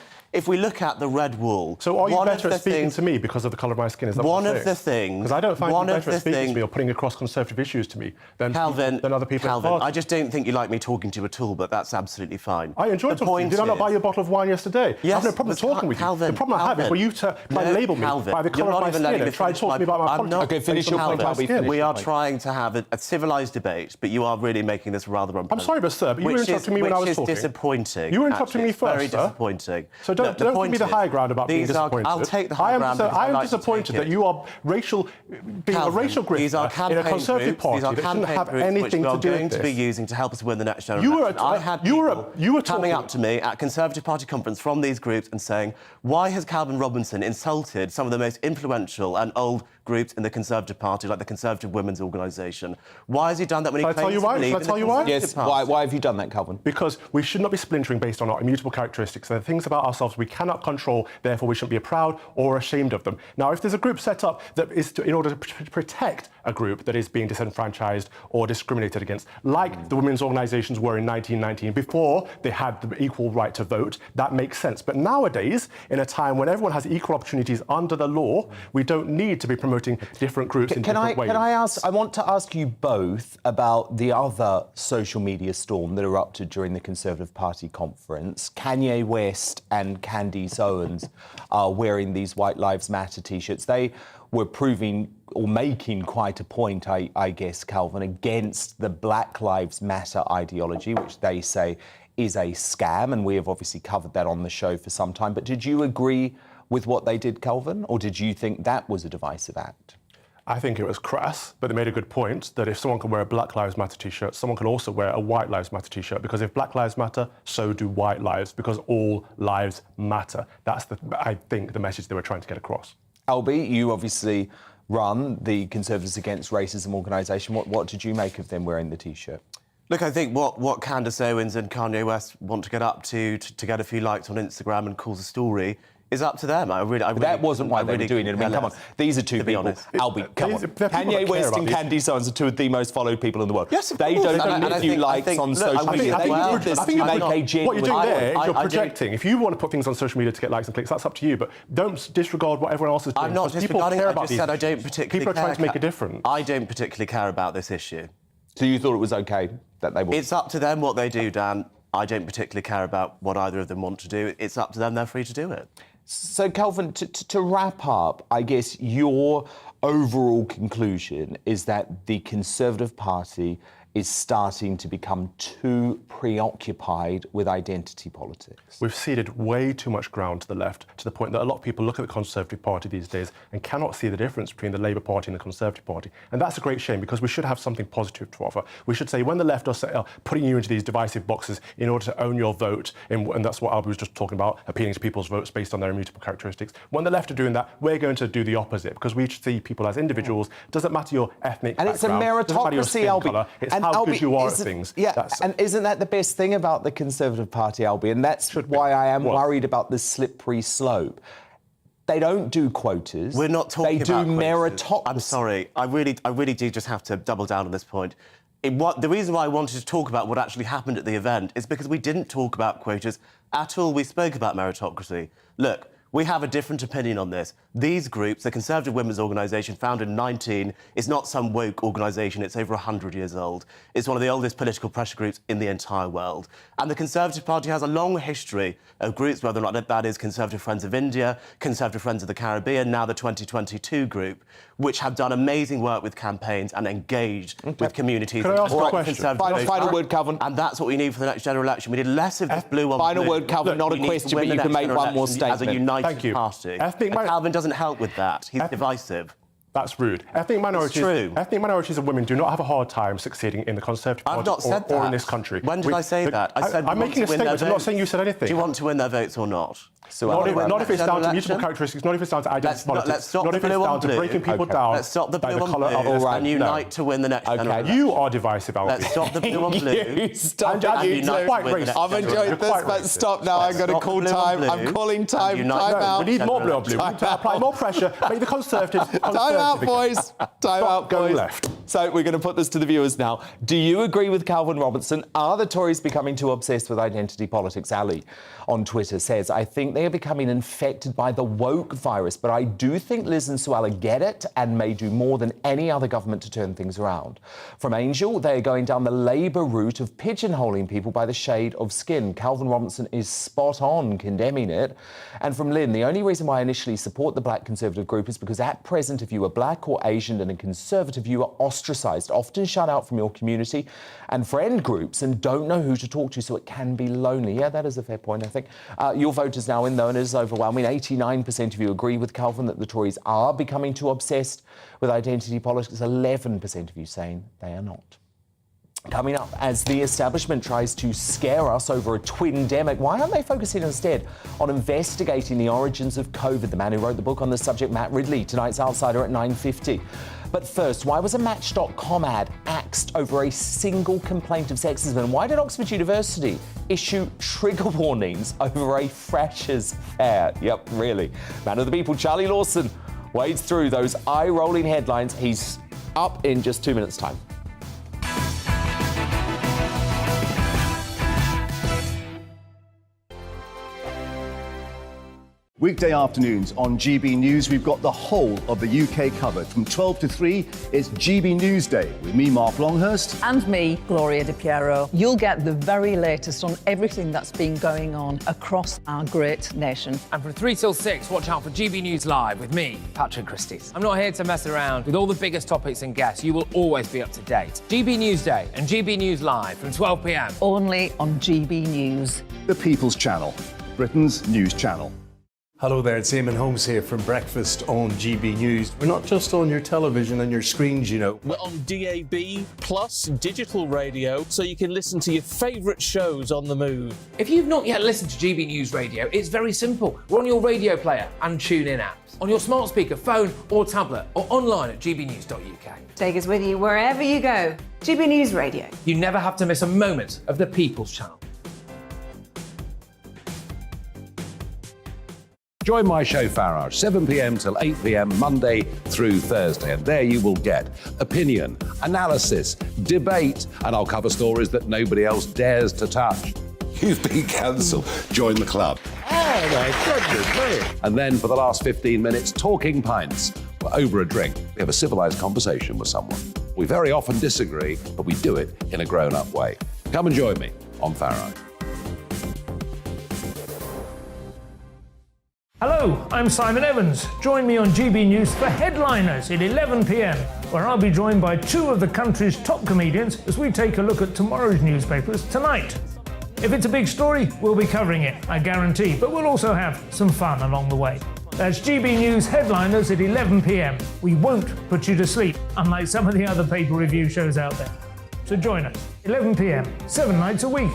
the red wall... So are you better at speaking to me because of the colour of my skin? Is that one of the things... Because I don't find you better at speaking to me or putting across Conservative issues to me than other people. Calvin, I just don't think you like me talking to you at all, but that's absolutely fine. I enjoyed talking to you. Did I not buy you a bottle of wine yesterday? Yes, I have no problem talking with you. The problem I have is when you try to label me by the colour of my skin and try to talk to me about my politics. OK, finish your point. We are trying to have a civilised debate, but you are really making this rather unpleasant. I'm sorry, but sir, but you were interrupting me when I was talking. Which is disappointing. You were interrupting me first, very disappointing. So don't give me the high ground about being disappointed. I'll take the high ground. I am disappointed that you are being a racial grifter in a Conservative Party that shouldn't have anything to do with this. Which we are going to be using to help us win the next general election. I had people coming up to me at Conservative Party conference from these groups and saying, why has Calvin Robinson insulted some of the most influential and old groups in the Conservative Party, like the Conservative Women's Organisation? Why has he done that when he claims to believe in the Conservative Party? Yes, why have you done that, Calvin? Because we should not be splintering based on our immutable characteristics. There are things about ourselves we cannot control, therefore we shouldn't be proud or ashamed of them. Now, if there's a group set up that is in order to protect a group that is being disenfranchised or discriminated against, like the women's organisations were in 1919, before they had the equal right to vote, that makes sense. But nowadays, in a time when everyone has equal opportunities under the law, we don't need to be promoting promoting different groups in different ways. Can I ask? I want to ask you both about the other social media storm that erupted during the Conservative Party conference. Kanye West and Candace Owens are wearing these White Lives Matter T-shirts. They were proving or making quite a point, I guess, Calvin, against the Black Lives Matter ideology, which they say is a scam, and we have obviously covered that on the show for some time. But did you agree with what they did, Calvin, or did you think that was a divisive act? I think it was crass, but they made a good point that if someone can wear a Black Lives Matter T-shirt, someone can also wear a White Lives Matter T-shirt, because if Black Lives matter, so do white lives, because all lives matter. That's, I think, the message they were trying to get across. Albie, you obviously run the Conservatives Against Racism organisation. What did you make of them wearing the T-shirt? Look, I think what Candace Owens and Kanye West want to get up to get a few likes on Instagram and cause a story is up to them. That wasn't why they were doing it. I mean, come on. These are two people. Albie, come on. Kanye West and Candace Owens are two of the most followed people in the world. Yes, of they course. don't give you likes on social media. They did this to make a genuine... What you're doing there is you're projecting. If you want to put things on social media to get likes and clicks, that's up to you, but don't disregard what everyone else is doing. I'm not disregarding it. I just said I don't particularly People are trying to make a difference. I don't particularly care about this issue. So you thought it was OK that they were... It's up to them what they do, Dan. I don't particularly care about what either of them want to do. It's up to them. They're free to do it. So, Calvin, to wrap up, I guess your overall conclusion is that the Conservative Party is starting to become too preoccupied with identity politics. We've ceded way too much ground to the left, to the point that a lot of people look at the Conservative Party these days and cannot see the difference between the Labour Party and the Conservative Party. And that's a great shame, because we should have something positive to offer. We should say, when the left are putting you into these divisive boxes in order to own your vote, and that's what Albie was just talking about, appealing to people's votes based on their immutable characteristics. When the left are doing that, we're going to do the opposite, because we should see people as individuals. Doesn't matter your ethnic background. And it's a meritocracy, Albie. It's how good you are at things. Yeah, and isn't that the best thing about the Conservative Party, Albie? And that's why I am worried about the slippery slope. They don't do quotas. We're not talking about They do meritocracy. I'm sorry. I really do just have to double down on this point. The reason why I wanted to talk about what actually happened at the event is because we didn't talk about quotas at all. We spoke about meritocracy. Look, we have a different opinion on this. These groups, the Conservative Women's Organisation, founded in 19, is not some woke organisation. It's over 100 years old. It's one of the oldest political pressure groups in the entire world. And the Conservative Party has a long history of groups, whether or not that is Conservative Friends of India, Conservative Friends of the Caribbean, now the 2022 group, which have done amazing work with campaigns and engaged with communities. Can I ask a question? Final word, Calvin. And that's what we need for the next general election. We need less of this blue on Final blue. word, Calvin, not a question, but you can make one more statement. As a united Thank you. party. Calvin doesn't help with that. He's divisive. That's rude. Ethnic minorities and women do not have a hard time succeeding in the Conservative Party or in this country. When did I say that? I said I'm making a statement. I'm not saying you said anything. Do you want to win their votes or not? So not if it's down to immutable characteristics, not if it's down to identity politics, let's stop not the if it's blue down on to blue. breaking people down Let's stop the by blue the on colour blue of and unite to win the next general election. You are divisive, Albie. Let's stop the blue on blue. Stop and it. unite quite to win the racist. next I've general enjoyed election. this, but stop now. I'm going to call time. I'm calling time. Time out. We need more blue on blue. We need to apply more pressure. Make the Conservatives Time out, boys. Time out, boys. Left. So we're going to put this to the viewers now. Do you agree with Calvin Robertson? Are the Tories becoming too obsessed with identity politics? Ali on Twitter says, I think they are becoming infected by the woke virus, but I do think Liz and Suella get it and may do more than any other government to turn things around. From Angel, they are going down the Labour route of pigeonholing people by the shade of skin. Calvin Robertson is spot on condemning it. And from Lynn, the only reason why I initially support the Black Conservative group is because at present, if you are Black or Asian and a Conservative, you are ostracised, often shut out from your community and friend groups and don't know who to talk to, so it can be lonely. Yeah, that is a fair point, I think. Your vote is now in, though, and it is overwhelming. 89% of you agree with Calvin that the Tories are becoming too obsessed with identity politics. 11% of you saying they are not. Coming up, as the establishment tries to scare us over a twin-demic, why aren't they focusing instead on investigating the origins of COVID? The man who wrote the book on the subject, Matt Ridley, tonight's Outsider at 9:50. But first, why was a Match.com ad axed over a single complaint of sexism? And why did Oxford University issue trigger warnings over a freshers' fair? Yep, really. Man of the people, Charlie Lawson, wades through those eye-rolling headlines. He's up in just 2 minutes' time. Weekday afternoons on GB News, we've got the whole of the UK covered. From 12 to 3, it's GB News Day with me, Mark Longhurst. And me, Gloria Di Piero. You'll get the very latest on everything that's been going on across our great nation. And from 3 till 6, watch out for GB News Live with me, Patrick Christys. I'm not here to mess around. With all the biggest topics and guests, you will always be up to date. GB News Day and GB News Live from 12 p.m. Only on GB News. The People's Channel, Britain's news channel. Hello there, it's Eamon Holmes here from Breakfast on GB News. We're not just on your television and your screens, you know. We're on DAB plus digital radio, so you can listen to your favourite shows on the move. If you've not yet listened to GB News Radio, it's very simple. We're on your radio player and tune-in apps, on your smart speaker, phone or tablet, or online at gbnews.uk. Take us with you wherever you go. GB News Radio. You never have to miss a moment of the People's Channel. Join my show Farage, 7 p.m. till 8 p.m. Monday through Thursday, and there you will get opinion, analysis, debate, and I'll cover stories that nobody else dares to touch. You've been cancelled. Join the club. Oh, my goodness me. And then for the last 15 minutes, talking pints. We're over a drink. We have a civilised conversation with someone. We very often disagree, but we do it in a grown-up way. Come and join me on Farage. Hello, I'm Simon Evans. Join me on GB News for Headliners at 11 p.m, where I'll be joined by two of the country's top comedians as we take a look at tomorrow's newspapers tonight. If it's a big story, we'll be covering it, I guarantee, but we'll also have some fun along the way. That's GB News Headliners at 11 p.m. We won't put you to sleep, unlike some of the other paper review shows out there. So join us, 11 p.m, 7 nights a week.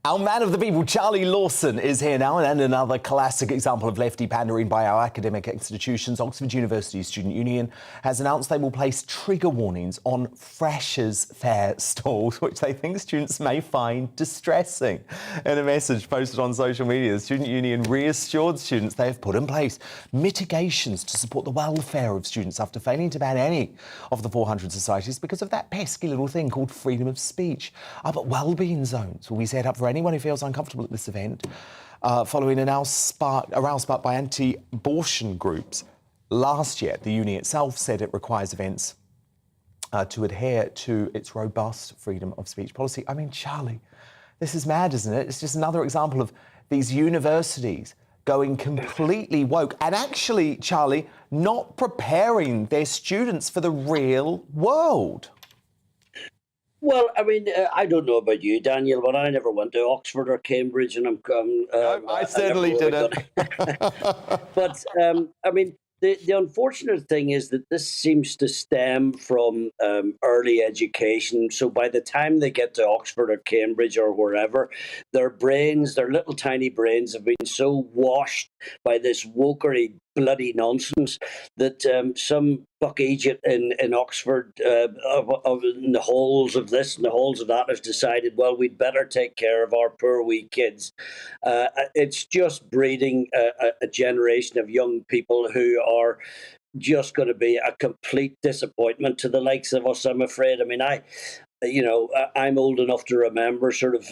Our man of the people, Charlie Lawson, is here now, and another classic example of lefty pandering by our academic institutions. Oxford University Student Union has announced they will place trigger warnings on freshers' fare stalls, which they think students may find distressing. In a message posted on social media, the Student Union reassured students they have put in place mitigations to support the welfare of students after failing to ban any of the 400 societies because of that pesky little thing called freedom of speech. But wellbeing zones will be set up for anyone who feels uncomfortable at this event, following a row sparked by anti-abortion groups. Last year, the union itself said it requires events to adhere to its robust freedom of speech policy. I mean, Charlie, this is mad, isn't it? It's just another example of these universities going completely woke and actually, Charlie, not preparing their students for the real world. Well, I mean, I don't know about you, Daniel, but I never went to Oxford or Cambridge, and I certainly didn't. But I mean, the unfortunate thing is that this seems to stem from early education. So by the time they get to Oxford or Cambridge or wherever, their brains, their little tiny brains, have been so washed by this wokery bloody nonsense that some buck Egypt in Oxford in the halls of this and the halls of that has decided, well, we'd better take care of our poor wee kids. It's just breeding a generation of young people who are just going to be a complete disappointment to the likes of us, I'm afraid. I mean, I'm old enough to remember sort of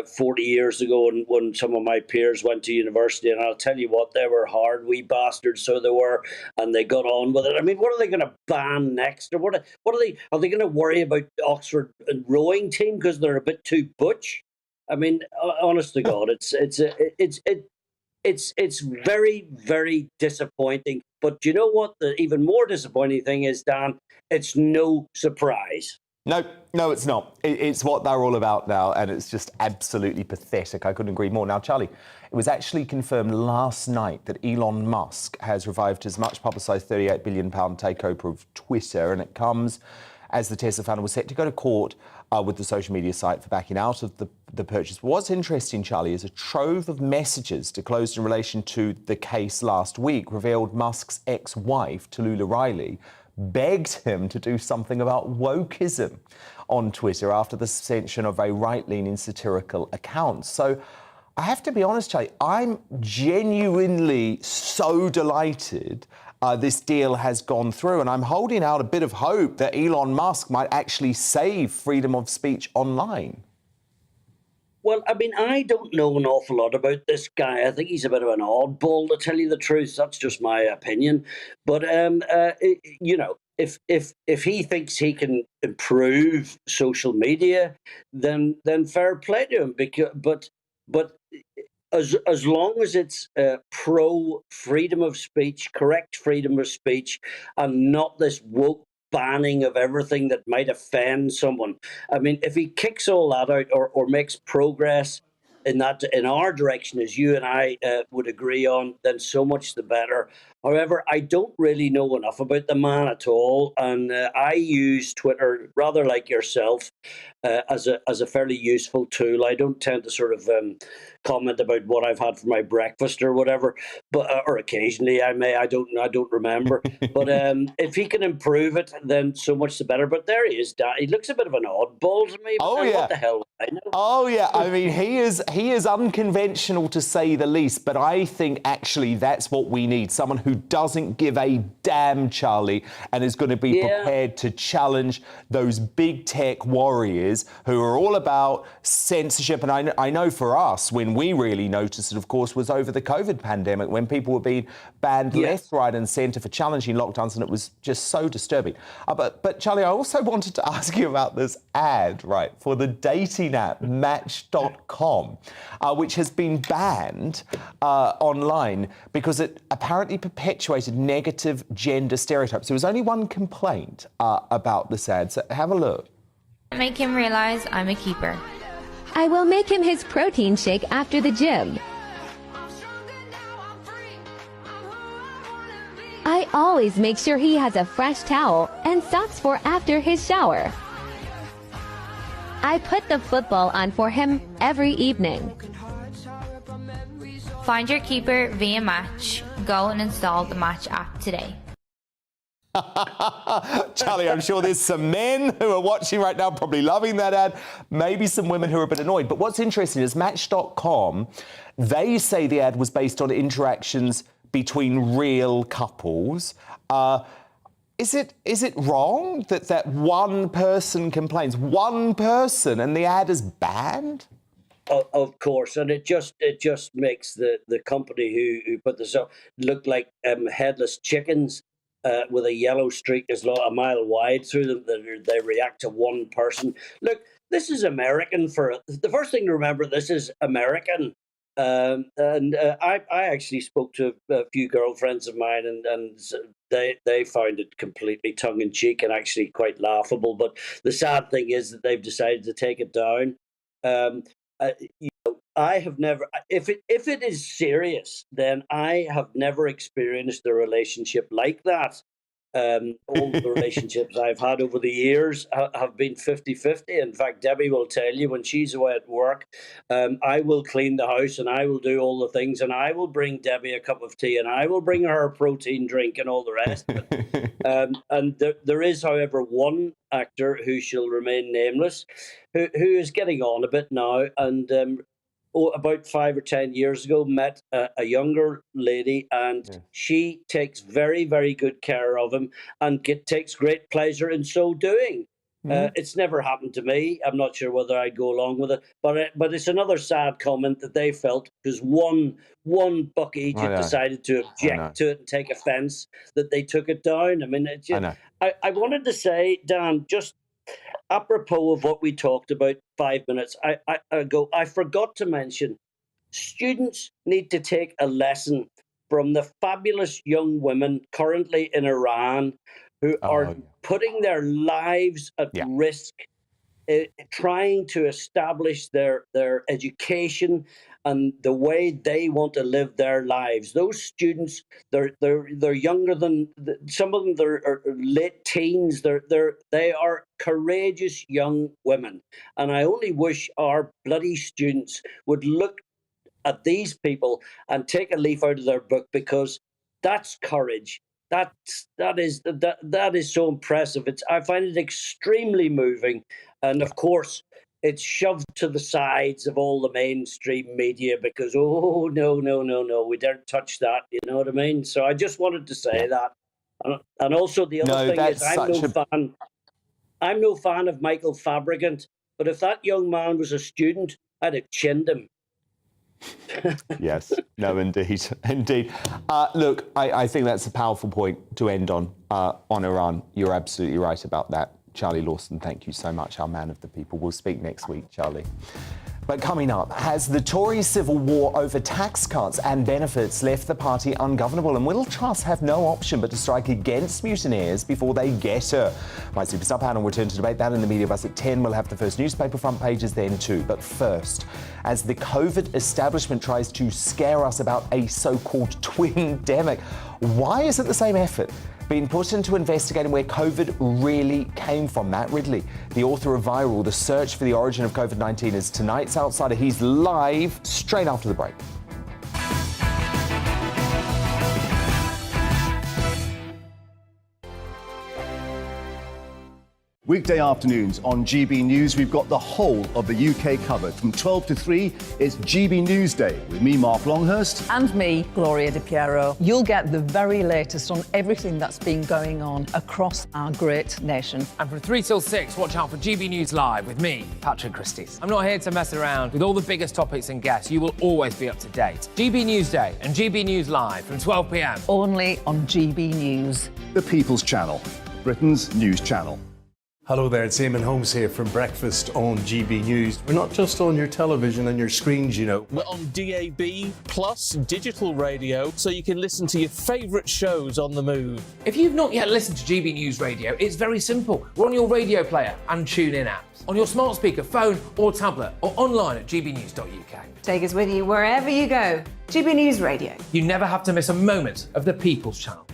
40 years ago when some of my peers went to university, and I'll tell you what, they were hard wee bastards, so they were, and they got on with it. I mean, what are they going to ban next? Or what are they going to worry about Oxford rowing team because they're a bit too butch? I mean, honest to God, it's very, very disappointing. But you know what? The even more disappointing thing is, Dan, it's no surprise. No, it's not. It's what they're all about now, and it's just absolutely pathetic. I couldn't agree more. Now, Charlie, it was actually confirmed last night that Elon Musk has revived his much-publicised £38 billion takeover of Twitter, and it comes as the Tesla founder was set to go to court with the social media site for backing out of the purchase. What's interesting, Charlie, is a trove of messages disclosed in relation to the case last week revealed Musk's ex-wife, Tallulah Riley, begged him to do something about wokeism on Twitter after the suspension of a right-leaning satirical account. So I have to be honest, Charlie, I'm genuinely so delighted this deal has gone through. And I'm holding out a bit of hope that Elon Musk might actually save freedom of speech online. Well, I mean, I don't know an awful lot about this guy. I think he's a bit of an oddball, to tell you the truth. That's just my opinion. But, you know, if he thinks he can improve social media, then fair play to him. But as long as it's pro freedom of speech, correct freedom of speech, and not this woke banning of everything that might offend someone. I mean, if he kicks all that out or makes progress in our direction, as you and I would agree on, then so much the better. However, I don't really know enough about the man at all, and I use Twitter rather like yourself as a fairly useful tool. I don't tend to sort of comment about what I've had for my breakfast or whatever, but or occasionally I may. I don't remember. But if he can improve it, then so much the better. But there he is. He looks a bit of an oddball to me. Oh yeah. What the hell? I know. Oh yeah. I mean, he is unconventional to say the least. But I think actually that's what we need. Someone who doesn't give a damn, Charlie, and is going to be prepared to challenge those big tech warriors who are all about censorship. And I know for us, when we really noticed it, of course, was over the COVID pandemic, when people were being banned left, right and centre for challenging lockdowns, and it was just so disturbing. But Charlie, I also wanted to ask you about this ad, right, for the dating app Match.com, which has been banned online because it apparently perpetuated negative gender stereotypes. There was only one complaint about this ad, so have a look. Make him realize I'm a keeper. I will make him his protein shake after the gym. I always make sure he has a fresh towel and socks for after his shower. I put the football on for him every evening. Find your keeper via Match. Go and install the Match app today. Charlie, I'm sure there's some men who are watching right now probably loving that ad, maybe some women who are a bit annoyed. But what's interesting is Match.com, they say the ad was based on interactions between real couples. Is it wrong that one person complains, one person, and the ad is banned? Of course, and it just makes the company who put this up look like headless chickens. With a yellow streak is a mile wide through them, they react to one person. Look, this is American. The first thing to remember, this is American. I actually spoke to a few girlfriends of mine, and they found it completely tongue-in-cheek and actually quite laughable. But the sad thing is that they've decided to take it down. You know, I have never. If it is serious, then I have never experienced a relationship like that. All the relationships I've had over the years have been 50-50. In fact, Debbie will tell you when she's away at work, I will clean the house and I will do all the things, and I will bring Debbie a cup of tea and I will bring her a protein drink and all the rest of it. And there is, however, one actor who shall remain nameless, who is getting on a bit now, and about 5 or 10 years ago, met a younger lady, and she takes very, very good care of him and takes great pleasure in so doing. It's never happened to me. I'm not sure whether I'd go along with it, but it's another sad comment that they felt because one buck Egypt decided to object to it and take offence that they took it down. I mean, I wanted to say, Dan, just apropos of what we talked about 5 minutes ago, I forgot to mention students need to take a lesson from the fabulous young women currently in Iran who are putting their lives at risk, trying to establish their education and the way they want to live their lives. Those students, they're younger than some of them. They're late teens. They are courageous young women, and I only wish our bloody students would look at these people and take a leaf out of their book, because that's courage. That is so impressive. I find it extremely moving, and of course, it's shoved to the sides of all the mainstream media because, oh, no, we don't touch that, you know what I mean? So I just wanted to say that. And also the other thing is I'm no fan of Michael Fabricant, but if that young man was a student, I'd have chinned him. Yes, no, indeed, indeed. Look, I think that's a powerful point to end on Iran. You're absolutely right about that. Charlie Lawson, thank you so much, our man of the people. We'll speak next week, Charlie. But coming up, has the Tory civil war over tax cuts and benefits left the party ungovernable? And will Truss have no option but to strike against mutineers before they get her? My Superstar panel will return to debate that in the media buzz at 10. We'll have the first newspaper front pages then too. But first, as the COVID establishment tries to scare us about a so-called twin-demic, why is it the same effort being put into investigating where COVID really came from? Matt Ridley, the author of Viral, The Search for the Origin of COVID-19, is tonight's Outsider. He's live straight after the break. Weekday afternoons on GB News, we've got the whole of the UK covered. From 12 to 3, it's GB News Day with me, Mark Longhurst. And me, Gloria Di Piero. You'll get the very latest on everything that's been going on across our great nation. And from 3 till 6, watch out for GB News Live with me, Patrick Christys. I'm not here to mess around with all the biggest topics and guests. You will always be up to date. GB News Day and GB News Live from 12 p.m. Only on GB News. The People's Channel, Britain's news channel. Hello there, it's Eamon Holmes here from Breakfast on GB News. We're not just on your television and your screens, you know. We're on DAB plus digital radio, so you can listen to your favourite shows on the move. If you've not yet listened to GB News Radio, it's very simple. We're on your radio player and TuneIn apps, on your smart speaker, phone or tablet, or online at gbnews.uk. Take us with you wherever you go. GB News Radio. You never have to miss a moment of the People's Channel.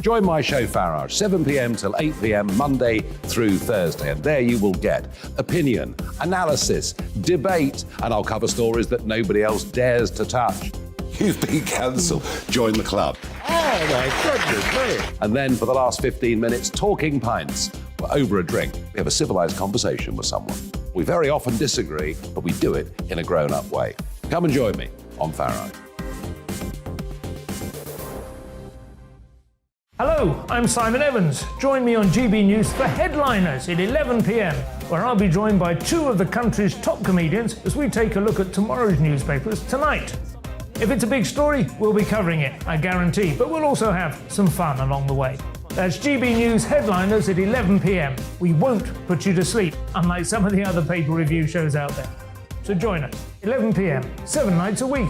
Join my show Farage, 7 p.m. till 8 p.m. Monday through Thursday. And there you will get opinion, analysis, debate, and I'll cover stories that nobody else dares to touch. You've been cancelled. Join the club. Oh, my goodness me. And then for the last 15 minutes, talking pints. We're over a drink. We have a civilised conversation with someone. We very often disagree, but we do it in a grown-up way. Come and join me on Farage. Hello, I'm Simon Evans. Join me on GB News for Headliners at 11 p.m, where I'll be joined by two of the country's top comedians as we take a look at tomorrow's newspapers tonight. If it's a big story, we'll be covering it, I guarantee, but we'll also have some fun along the way. That's GB News Headliners at 11 p.m. We won't put you to sleep, unlike some of the other paper review shows out there. So join us, 11 p.m, 7 nights a week.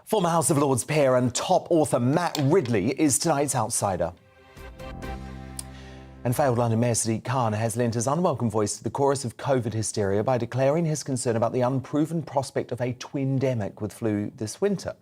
Former House of Lords peer and top author Matt Ridley is tonight's Outsider. And failed London Mayor Sadiq Khan has lent his unwelcome voice to the chorus of COVID hysteria by declaring his concern about the unproven prospect of a twin-demic with flu this winter.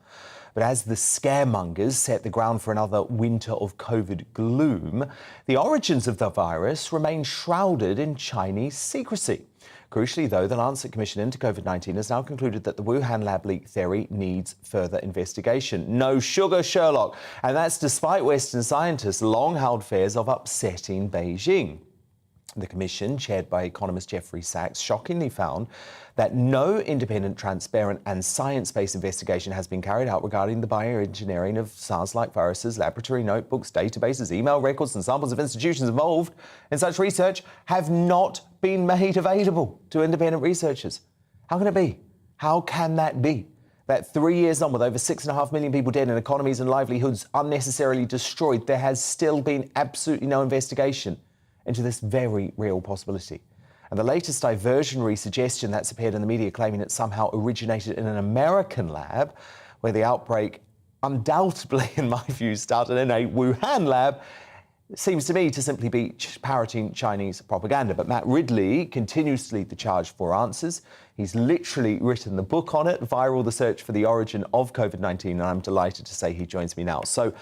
But as the scaremongers set the ground for another winter of COVID gloom, the origins of the virus remain shrouded in Chinese secrecy. Crucially, though, the Lancet Commission into COVID-19 has now concluded that the Wuhan lab leak theory needs further investigation. No sugar, Sherlock. And that's despite Western scientists' long-held fears of upsetting Beijing. The commission, chaired by economist Jeffrey Sachs, shockingly found that no independent, transparent and science-based investigation has been carried out regarding the bioengineering of SARS-like viruses. Laboratory notebooks, databases, email records and samples of institutions involved in such research have not been made available to independent researchers. How can it be? How can that be? That 3 years on, with over 6.5 million people dead and economies and livelihoods unnecessarily destroyed, there has still been absolutely no investigation into this very real possibility. And the latest diversionary suggestion that's appeared in the media claiming it somehow originated in an American lab, where the outbreak undoubtedly, in my view, started in a Wuhan lab, seems to me to simply be parroting Chinese propaganda. But Matt Ridley continues to lead the charge for answers. He's literally written the book on it, Viral, The Search for the Origin of COVID-19, and I'm delighted to say he joins me now. So,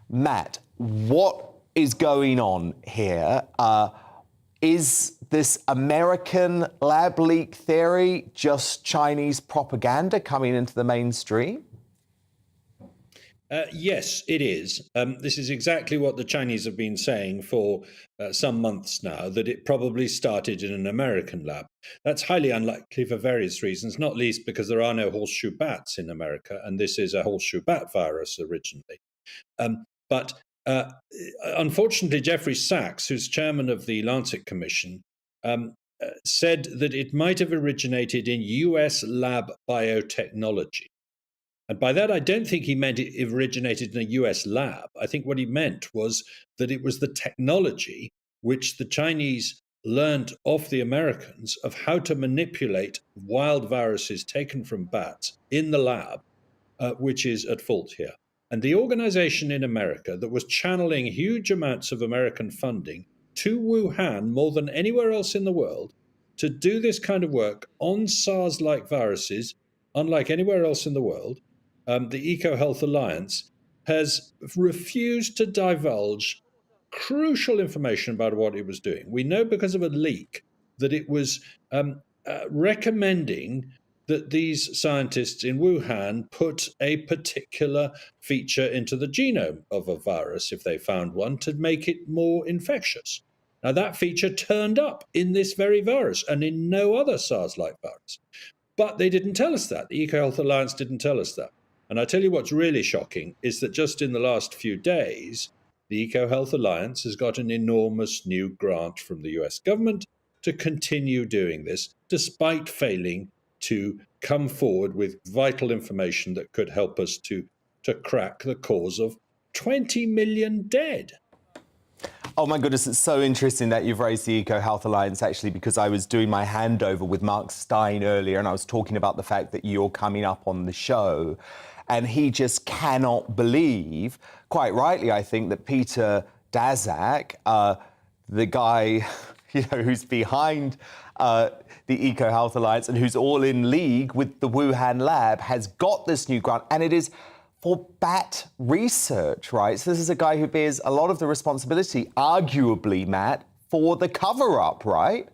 Matt, what is going on here? Is this American lab leak theory just Chinese propaganda coming into the mainstream? Yes, it is. This is exactly what the Chinese have been saying for some months now, that it probably started in an American lab. That's highly unlikely for various reasons, not least because there are no horseshoe bats in America, and this is a horseshoe bat virus originally. But unfortunately, Jeffrey Sachs, who's chairman of the Lancet Commission, said that it might have originated in US lab biotechnology. And by that, I don't think he meant it originated in a US lab. I think what he meant was that it was the technology which the Chinese learned off the Americans of how to manipulate wild viruses taken from bats in the lab, which is at fault here. And the organization in America that was channeling huge amounts of American funding to Wuhan more than anywhere else in the world to do this kind of work on SARS-like viruses, unlike anywhere else in the world, the EcoHealth Alliance, has refused to divulge crucial information about what it was doing. We know because of a leak that it was recommending that these scientists in Wuhan put a particular feature into the genome of a virus, if they found one, to make it more infectious. Now, that feature turned up in this very virus and in no other SARS-like virus. But they didn't tell us that. The EcoHealth Alliance didn't tell us that. And I tell you what's really shocking is that just in the last few days, the EcoHealth Alliance has got an enormous new grant from the US government to continue doing this, despite failing to come forward with vital information that could help us to crack the cause of 20 million dead. Oh my goodness, it's so interesting that you've raised the EcoHealth Alliance, actually, because I was doing my handover with Mark Stein earlier and I was talking about the fact that you're coming up on the show. And he just cannot believe, quite rightly, I think, that Peter Daszak, the guy who's behind the EcoHealth Alliance and who's all in league with the Wuhan lab, has got this new grant, and it is for bat research, right? So this is a guy who bears a lot of the responsibility, arguably, Matt, for the cover-up, right?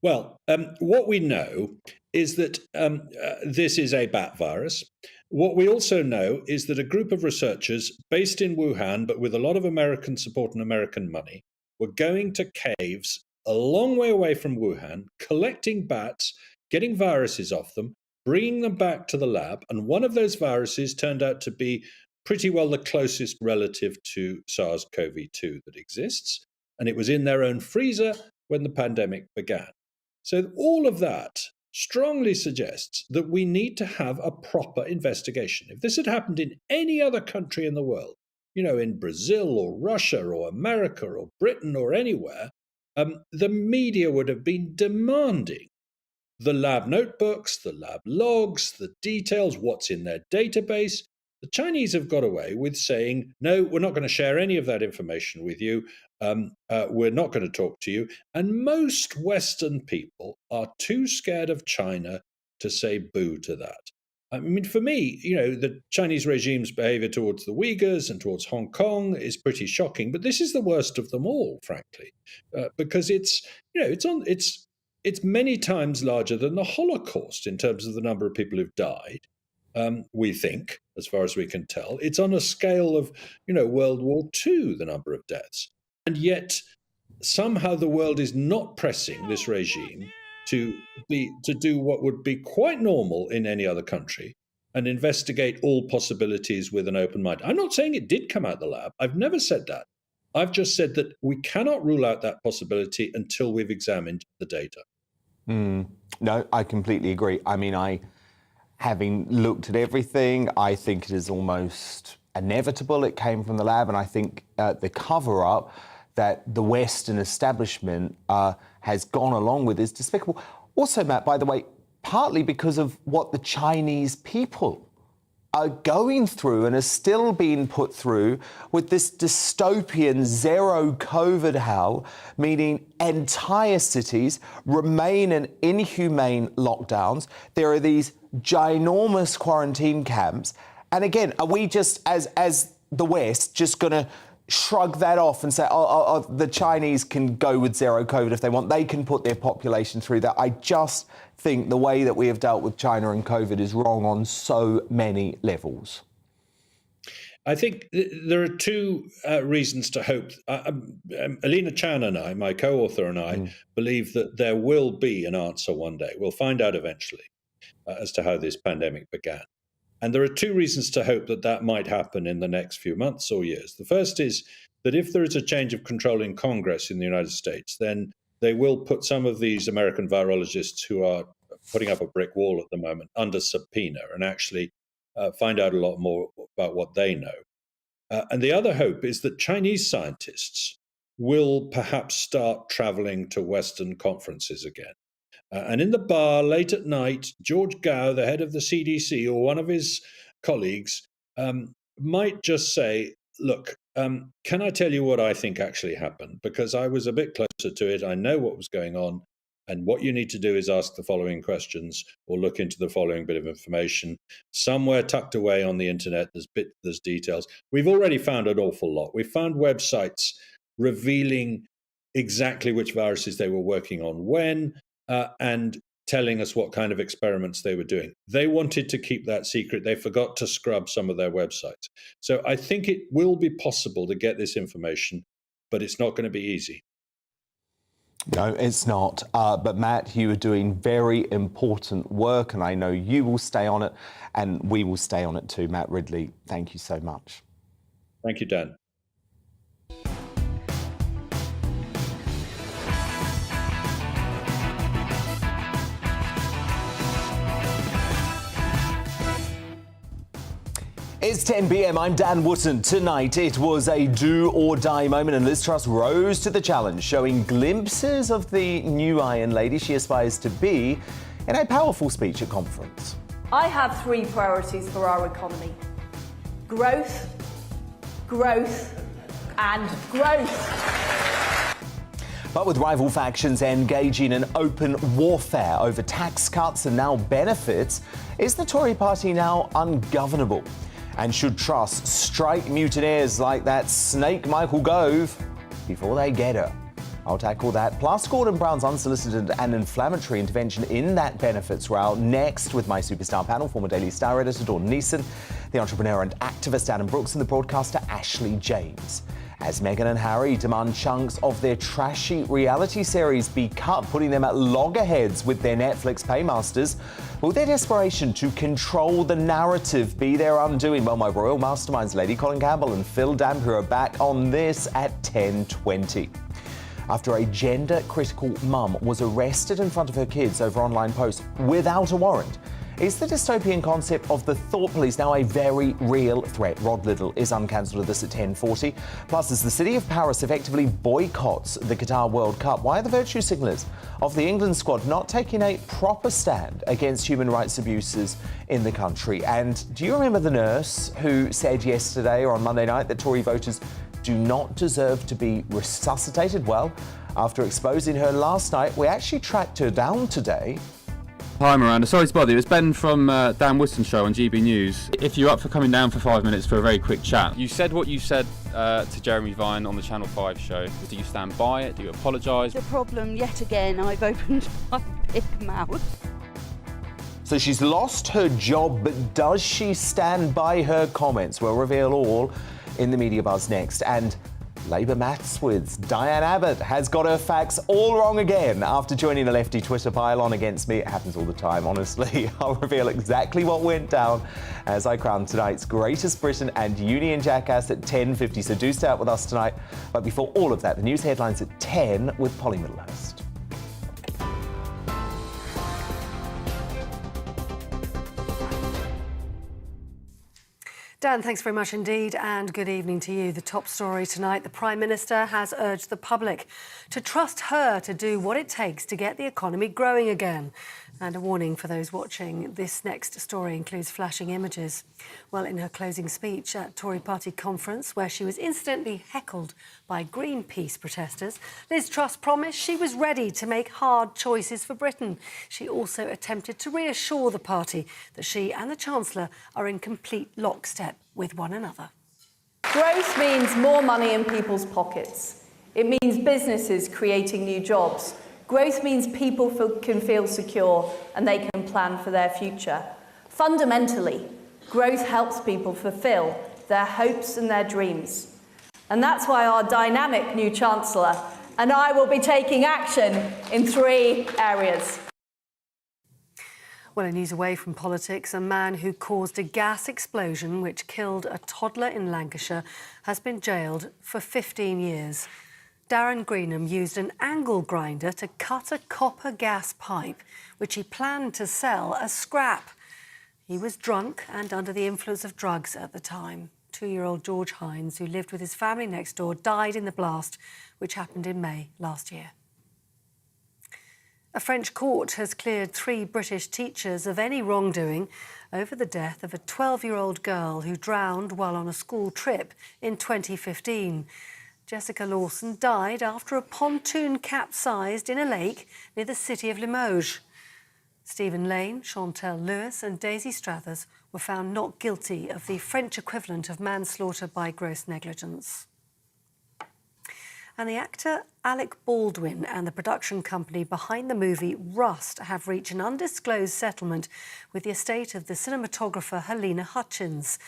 Well, what we know is that this is a bat virus. What we also know is that a group of researchers based in Wuhan, but with a lot of American support and American money, were going to caves a long way away from Wuhan, collecting bats, getting viruses off them, bringing them back to the lab. And one of those viruses turned out to be pretty well the closest relative to SARS-CoV-2 that exists. And it was in their own freezer when the pandemic began. So all of that strongly suggests that we need to have a proper investigation. If this had happened in any other country in the world, in Brazil or Russia or America or Britain or anywhere, the media would have been demanding the lab notebooks, the lab logs, the details, what's in their database. The Chinese have got away with saying, no, we're not going to share any of that information with you. We're not going to talk to you. And most Western people are too scared of China to say boo to that. I mean, for me, the Chinese regime's behavior towards the Uyghurs and towards Hong Kong is pretty shocking. But this is the worst of them all, frankly, because it's many times larger than the Holocaust in terms of the number of people who've died. We think, as far as we can tell, it's on a scale of, World War II, the number of deaths. And yet, somehow the world is not pressing this regime to do what would be quite normal in any other country and investigate all possibilities with an open mind. I'm not saying it did come out the lab. I've never said that. I've just said that we cannot rule out that possibility until we've examined the data. No, I completely agree. I mean, having looked at everything, I think it is almost inevitable it came from the lab, and I think the cover-up that the Western establishment has gone along with is despicable. Also, Matt, by the way, partly because of what the Chinese people are going through and are still being put through with this dystopian zero COVID hell, meaning entire cities remain in inhumane lockdowns. There are these ginormous quarantine camps. And again, are we just, as the West, just going to shrug that off and say, the Chinese can go with zero COVID if they want. They can put their population through that. I just think the way that we have dealt with China and COVID is wrong on so many levels. I think there are two reasons to hope. Alina Chan and I, my co-author and I, believe that there will be an answer one day. We'll find out eventually as to how this pandemic began. And there are two reasons to hope that that might happen in the next few months or years. The first is that if there is a change of control in Congress in the United States, then they will put some of these American virologists who are putting up a brick wall at the moment under subpoena and actually find out a lot more about what they know. And the other hope is that Chinese scientists will perhaps start traveling to Western conferences again. And in the bar late at night, George Gao, the head of the CDC, or one of his colleagues, might just say, look, can I tell you what I think actually happened? Because I was a bit closer to it. I know what was going on. And what you need to do is ask the following questions or look into the following bit of information. Somewhere tucked away on the internet, there's details. We've already found an awful lot. We've found websites revealing exactly which viruses they were working on when, and telling us what kind of experiments they were doing. They wanted to keep that secret. They forgot to scrub some of their websites. So I think it will be possible to get this information, but it's not going to be easy. No, it's not. But Matt, you are doing very important work, and I know you will stay on it, and we will stay on it too. Matt Ridley, thank you so much. Thank you, Dan. It's 10 p.m. I'm Dan Wootton. Tonight it was a do-or-die moment and Liz Truss rose to the challenge, showing glimpses of the new Iron Lady she aspires to be in a powerful speech at conference. I have three priorities for our economy: growth, growth and growth. But with rival factions engaging in open warfare over tax cuts and now benefits, is the Tory party now ungovernable? And should Truss strike mutineers like that snake Michael Gove before they get her? I'll tackle that, plus Gordon Brown's unsolicited and inflammatory intervention in that benefits row next with my superstar panel, former Daily Star editor Dawn Neeson, the entrepreneur and activist Adam Brooks, and the broadcaster Ashley James. As Meghan and Harry demand chunks of their trashy reality series be cut, putting them at loggerheads with their Netflix paymasters, will their desperation to control the narrative be their undoing? Well, my royal masterminds, Lady Colin Campbell and Phil Dampier, are back on this at 10:20. After a gender-critical mum was arrested in front of her kids over online posts without a warrant, is the dystopian concept of the thought police now a very real threat? Rod Liddle is uncancelled at this at 10:40. Plus, as the city of Paris effectively boycotts the Qatar World Cup, why are the virtue signallers of the England squad not taking a proper stand against human rights abuses in the country? And do you remember the nurse who said yesterday or on Monday night that Tory voters do not deserve to be resuscitated? Well, after exposing her last night, we actually tracked her down today. Hi Miranda, sorry to bother you. It's Ben from Dan Wootton show on GB News. If you're up for coming down for 5 minutes for a very quick chat. You said what you said to Jeremy Vine on the Channel 5 show. Do you stand by it? Do you apologise? The problem, yet again, I've opened my big mouth. So she's lost her job, but does she stand by her comments? We'll reveal all in the Media Buzz next. And Labour maths with Diane Abbott has got her facts all wrong again after joining a lefty Twitter pile-on against me. It happens all the time, honestly. I'll reveal exactly what went down as I crown tonight's greatest Briton and Union jackass at 10:50. So do stay up with us tonight. But before all of that, the news headlines at 10 with Polly Middlehurst. Dan, thanks very much indeed, and good evening to you. The top story tonight: the Prime Minister has urged the public to trust her to do what it takes to get the economy growing again. And a warning for those watching, this next story includes flashing images. Well, in her closing speech at Tory party conference, where she was incidentally heckled by Greenpeace protesters, Liz Truss promised she was ready to make hard choices for Britain. She also attempted to reassure the party that she and the Chancellor are in complete lockstep with one another. Growth means more money in people's pockets. It means businesses creating new jobs. Growth means people can feel secure and they can plan for their future. Fundamentally, growth helps people fulfil their hopes and their dreams. And that's why our dynamic new Chancellor and I will be taking action in 3 areas. Well, in news away from politics, a man who caused a gas explosion which killed a toddler in Lancashire has been jailed for 15 years. Darren Greenham used an angle grinder to cut a copper gas pipe, which he planned to sell as scrap. He was drunk and under the influence of drugs at the time. 2-year-old George Hines, who lived with his family next door, died in the blast, which happened in May last year. A French court has cleared 3 British teachers of any wrongdoing over the death of a 12-year-old girl who drowned while on a school trip in 2015. Jessica Lawson died after a pontoon capsized in a lake near the city of Limoges. Stephen Lane, Chantel Lewis and Daisy Strathers were found not guilty of the French equivalent of manslaughter by gross negligence. And the actor Alec Baldwin and the production company behind the movie Rust have reached an undisclosed settlement with the estate of the cinematographer Helena Hutchins.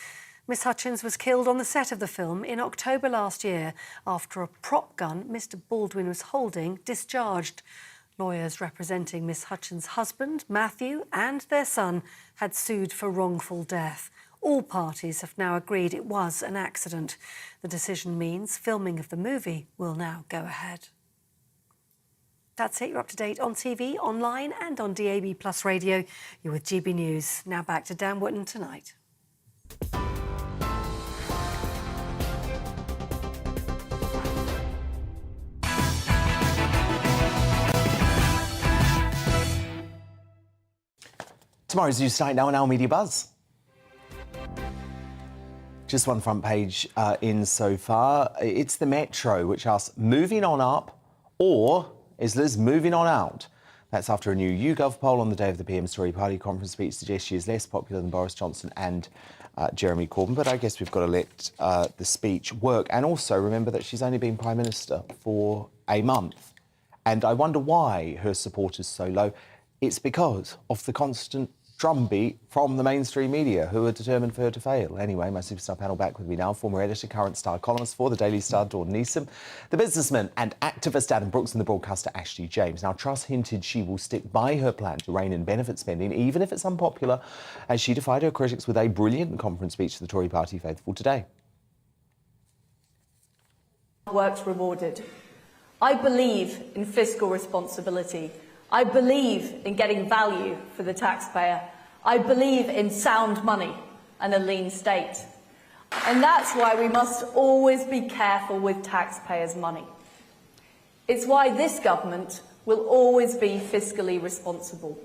Miss Hutchins was killed on the set of the film in October last year after a prop gun Mr. Baldwin was holding discharged. Lawyers representing Miss Hutchins' husband, Matthew, and their son had sued for wrongful death. All parties have now agreed it was an accident. The decision means filming of the movie will now go ahead. That's it. You're up to date on TV, online and on DAB+ radio. You're with GB News. Now back to Dan Wootton tonight. Tomorrow's news tonight now on Our Media Buzz. Just one front page in so far. It's the Metro, which asks, moving on up or is Liz moving on out? That's after a new YouGov poll on the day of the PM's Tory party conference speech suggests she is less popular than Boris Johnson and Jeremy Corbyn. But I guess we've got to let the speech work. And also remember that she's only been Prime Minister for a month. And I wonder why her support is so low. It's because of the constant drumbeat from the mainstream media, who are determined for her to fail. Anyway, my superstar panel back with me now, former editor, current star columnist for the Daily Star, Dawn Neeson, the businessman and activist Adam Brooks, and the broadcaster Ashley James. Now, Truss hinted she will stick by her plan to rein in benefit spending, even if it's unpopular, as she defied her critics with a brilliant conference speech to the Tory party faithful today. Work's rewarded. I believe in fiscal responsibility. I believe in getting value for the taxpayer. I believe in sound money and a lean state. And that's why we must always be careful with taxpayers' money. It's why this government will always be fiscally responsible.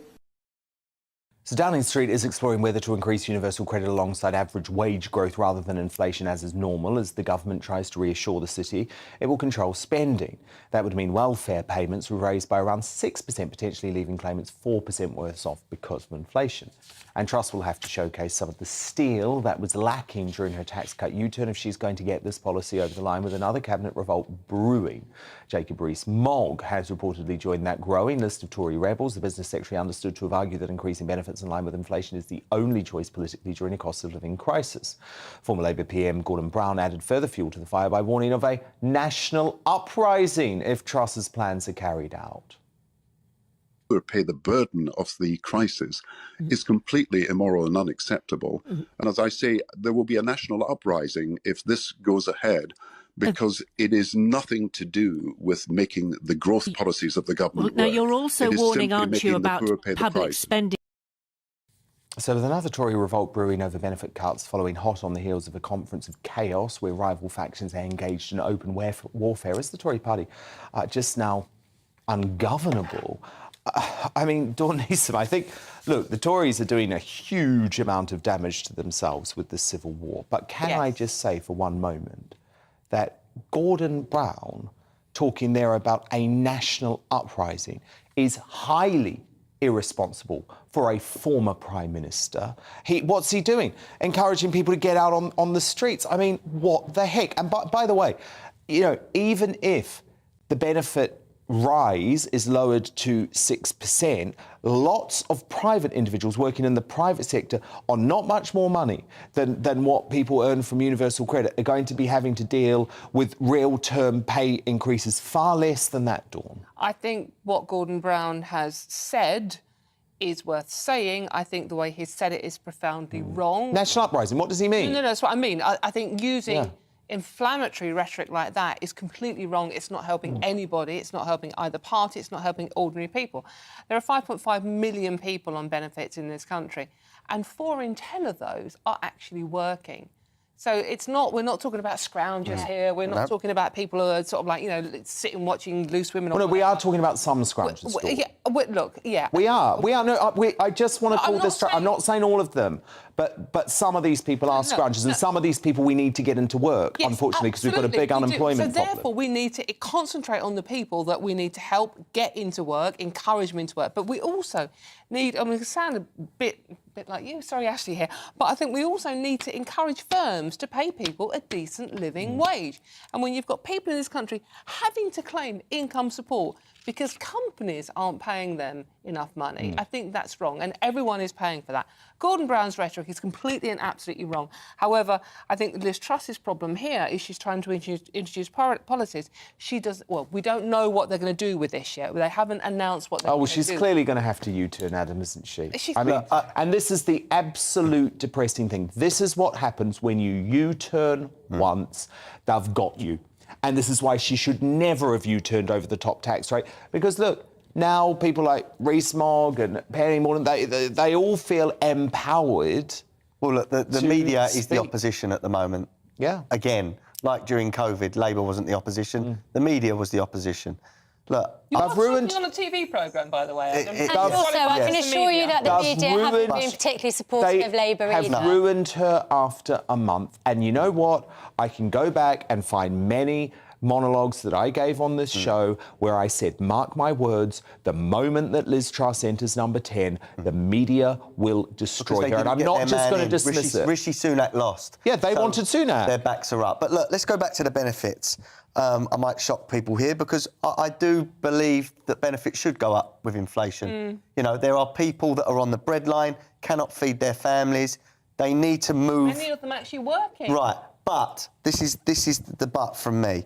So Downing Street is exploring whether to increase universal credit alongside average wage growth rather than inflation, as is normal, as the government tries to reassure the city it will control spending. That would mean welfare payments were raised by around 6%, potentially leaving claimants 4% worse off because of inflation. And Truss will have to showcase some of the steel that was lacking during her tax cut U-turn if she's going to get this policy over the line, with another cabinet revolt brewing. Jacob Rees-Mogg has reportedly joined that growing list of Tory rebels. The business secretary understood to have argued that increasing benefits in line with inflation is the only choice politically during a cost of living crisis. Former Labour PM Gordon Brown added further fuel to the fire by warning of a national uprising if Truss's plans are carried out. Pay the burden of the crisis is completely immoral and unacceptable. And as I say, there will be a national uprising if this goes ahead, because it is nothing to do with making the growth policies of the government Now, work. you're also warning, aren't you, about public spending? So with another Tory revolt brewing over benefit cuts following hot on the heels of a conference of chaos where rival factions are engaged in open warfare, is the Tory party just now ungovernable? I mean, Dawn Neeson, I think, look, the Tories are doing a huge amount of damage to themselves with this civil war. But can I just say for one moment that Gordon Brown talking there about a national uprising is highly irresponsible for a former Prime Minister. What's he doing? Encouraging people to get out on the streets. I mean, what the heck? And by the way, you know, even if the benefit rise is lowered to 6%, lots of private individuals working in the private sector on not much more money than what people earn from universal credit are going to be having to deal with real term pay increases far less than that, Dawn. I think what Gordon Brown has said is worth saying. I think the way he's said it is profoundly wrong. National uprising, what does he mean? No, that's what I mean. I think using inflammatory rhetoric like that is completely wrong. It's not helping anybody. It's not helping either party. It's not helping ordinary people. There are 5.5 million people on benefits in this country, and 4 in 10 of those are actually working. So it's not, we're not talking about scroungers here. We're not talking about people who are sort of like, you know, sitting watching loose women. Well, no, we are talking about some scroungers. We are. No, I just want to call this. I'm not saying all of them, but some of these people are scroungers, and some of these people we need to get into work, unfortunately, because we've got a big unemployment problem. So therefore, we need to concentrate on the people that we need to help get into work, encourage them into work. But we also need, I mean, it sound a bit like you, sorry, Ashley here, but I think we also need to encourage firms to pay people a decent living wage. And when you've got people in this country having to claim income support because companies aren't paying them enough money, I think that's wrong, and everyone is paying for that. Gordon Brown's rhetoric is completely and absolutely wrong. However, I think Liz Truss's problem here is she's trying to introduce policies. She does, well, we don't know what they're going to do with this yet. They haven't announced what they're going to do. She's clearly going to have to U-turn, Adam, isn't she? I mean, and this is the absolute depressing thing. This is what happens when you U-turn once, they've got you. And this is why she should never have U-turned over the top tax rate. Because, look, now people like Rees-Mogg and Penny Mordaunt, they all feel empowered. Well, look, the media is the opposition at the moment. Yeah. Again, like during COVID, Labour wasn't the opposition. The media was the opposition. Look, I've ruined on a TV programme, by the way, Adam. And also, I can assure you that the media haven't been particularly supportive of Labour either. They have ruined her after a month. And you know what? I can go back and find many monologues that I gave on this show where I said, mark my words, the moment that Liz Truss enters number 10, the media will destroy her. And I'm not just going to dismiss it. Rishi Sunak lost. Yeah, they wanted Sunak. Their backs are up. But look, let's go back to the benefits. I might shock people here because I do believe that benefits should go up with inflation. You know, there are people that are on the breadline, cannot feed their families. They need to move. Many of them actually working. Right, but this is the but from me.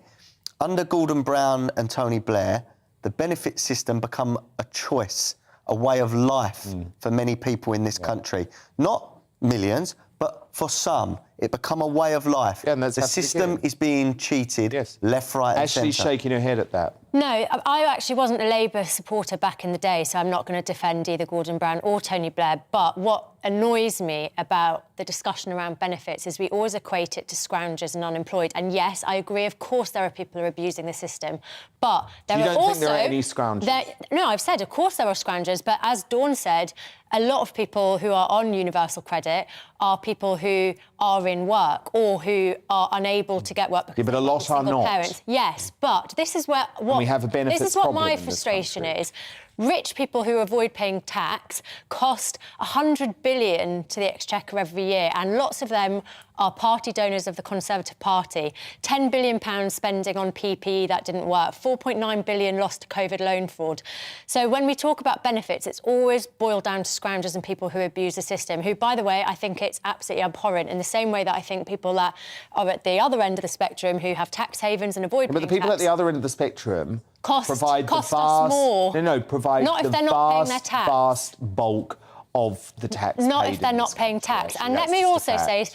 Under Gordon Brown and Tony Blair, the benefit system become a choice, a way of life for many people in this country. Not millions, but for some, it become a way of life. Yeah, and the system is being cheated left, right and centre. Ashley's shaking her head at that. No, I actually wasn't a Labour supporter back in the day, so I'm not going to defend either Gordon Brown or Tony Blair. But what annoys me about the discussion around benefits is we always equate it to scroungers and unemployed. And yes, I agree, of course there are people who are abusing the system. But there are also... You don't think there are any scroungers? No, I've said, of course there are scroungers. But as Dawn said, a lot of people who are on universal credit are people who are in work or who are unable to get work because but a lot are not. Parents. Yes, but this is where we have a benefits this is what problem my frustration is. Rich people who avoid paying tax cost $100 billion to the Exchequer every year, and lots of them are party donors of the Conservative Party. £10 billion spending on PPE that didn't work, £4.9 billion lost to COVID loan fraud. So when we talk about benefits, it's always boiled down to scroungers and people who abuse the system, who, by the way, I think it's absolutely abhorrent, in the same way that I think people that are at the other end of the spectrum who have tax havens and avoid paying tax... But the people at the other end of the spectrum... provide cost the vast, us more. Provide not the if they're not paying their tax. vast bulk of the tax. Not if they're not paying tax. And let me also say,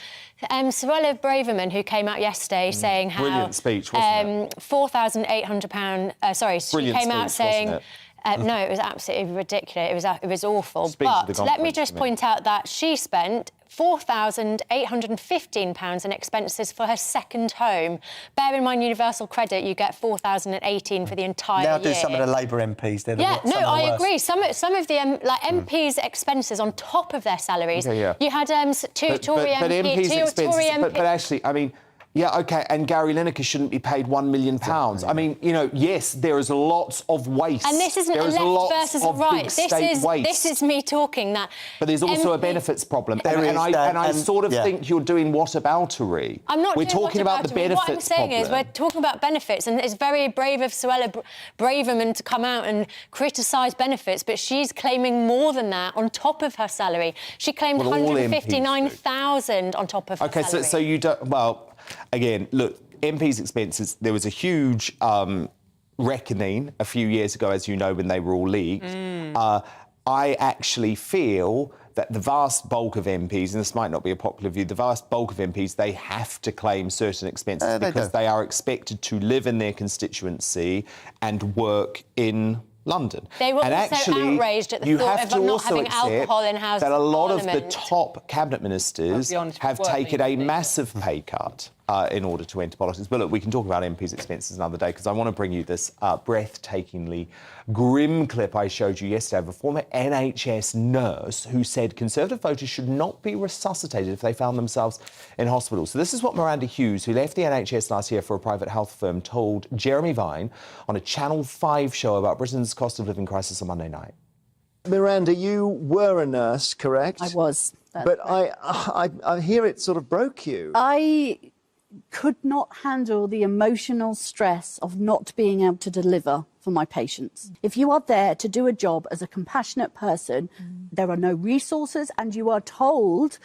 Suella Braverman, who came out yesterday saying how... Brilliant speech, wasn't it? £4,800... sorry, she came out saying... no, it was absolutely ridiculous. It was awful. But let me just point out that she spent £4,815 in expenses for her second home. Bear in mind, universal credit, you get $4,018 for the entire year. Now do some of the Labour MPs. I agree. Some of the MPs' expenses on top of their salaries. You had two Tory MPs... But actually, I mean... Yeah, OK, and Gary Lineker shouldn't be paid £1 million. I mean, you know, yes, there is lots of waste. And this isn't a left versus a right. This is me talking that... But there's also a benefits problem. I sort of think you're doing whataboutery. I'm not We're talking about the benefits What I'm saying is we're talking about benefits, and it's very brave of Suella Braverman to come out and criticise benefits, but she's claiming more than that on top of her salary. She claimed £159,000 on top of her salary. OK, so you don't... Well... Again, look, MPs' expenses, there was a huge reckoning a few years ago, as you know, when they were all leaked. I actually feel that the vast bulk of MPs, and this might not be a popular view, the vast bulk of MPs, they have to claim certain expenses because they are expected to live in their constituency and work in London. They were also outraged at the thought of not having alcohol in House that a lot of the top cabinet ministers have taken a massive pay cut in order to enter politics. But look, we can talk about MPs' expenses another day, because I want to bring you this breathtakingly grim clip I showed you yesterday of a former NHS nurse who said Conservative voters should not be resuscitated if they found themselves in hospital. So this is what Miranda Hughes, who left the NHS last year for a private health firm, told Jeremy Vine on a Channel 5 show about Britain's cost of living crisis on Monday night. Miranda, you were a nurse, correct? I was. But I hear it sort of broke you. I could not handle the emotional stress of not being able to deliver for my patients. If you are there to do a job as a compassionate person, there are no resources, and you are told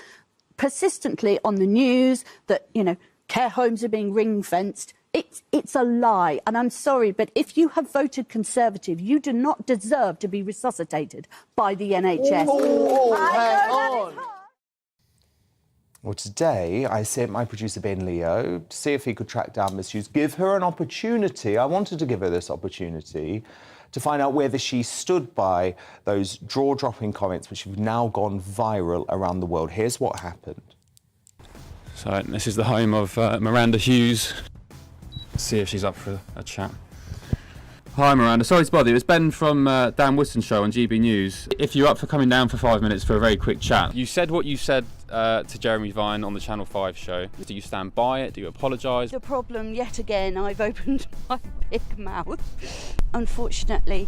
persistently on the news that, you know, care homes are being ring-fenced. It's a lie, and I'm sorry, but if you have voted Conservative, you do not deserve to be resuscitated by the NHS. Hang on. Well, today I sent my producer Ben Leo to see if he could track down Miss Hughes, give her an opportunity. I wanted to give her this opportunity to find out whether she stood by those jaw-dropping comments which have now gone viral around the world. Here's what happened. So this is the home of Miranda Hughes. Let's see if she's up for a chat. Hi Miranda, sorry to bother you. It's Ben from Dan Wootton show on GB News. If you're up for coming down for 5 minutes for a very quick chat. You said what you said to Jeremy Vine on the Channel 5 show. Do you stand by it? Do you apologise? The problem, yet again, I've opened my big mouth. Unfortunately,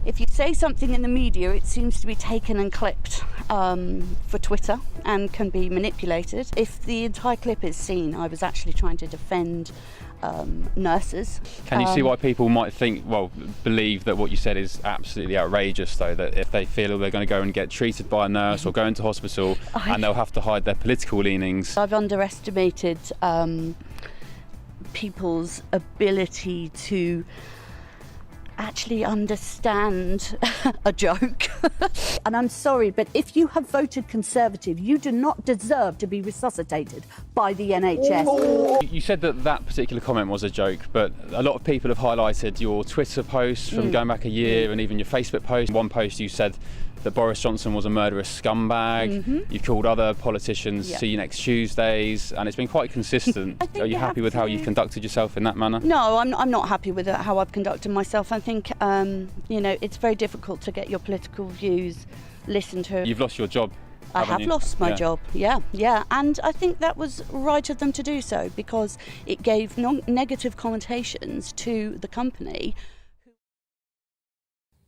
if you say something in the media, it seems to be taken and clipped for Twitter and can be manipulated. If the entire clip is seen, I was actually trying to defend nurses. Can you see why people might think, well, believe that what you said is absolutely outrageous, though, that if they feel they're going to go and get treated by a nurse or go into hospital and they'll have to hide their political leanings? I've underestimated people's ability to actually understand a joke. And I'm sorry, but if you have voted Conservative, you do not deserve to be resuscitated by the NHS. You said that that particular comment was a joke, but a lot of people have highlighted your Twitter posts from going back a year and even your Facebook post. One post you said that Boris Johnson was a murderous scumbag. You called other politicians see you next Tuesdays, and it's been quite consistent. Are you happy with how you've conducted yourself in that manner? No, I'm not happy with how I've conducted myself. I think, you know, it's very difficult to get your political views listened to. You've lost your job. I have lost my job, yeah. And I think that was right of them to do so, because it gave negative connotations to the company.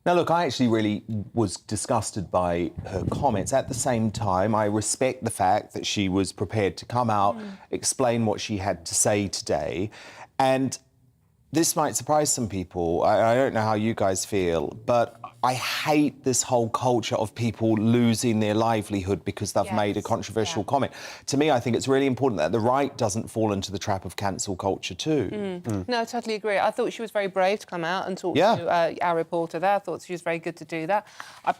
Now, look, I actually really was disgusted by her comments. At the same time, I respect the fact that she was prepared to come out, explain what she had to say today. And this might surprise some people. I don't know how you guys feel, but I hate this whole culture of people losing their livelihood because they've made a controversial comment. To me, I think it's really important that the right doesn't fall into the trap of cancel culture too. No, I totally agree. I thought she was very brave to come out and talk to our reporter there. I thought she was very good to do that. I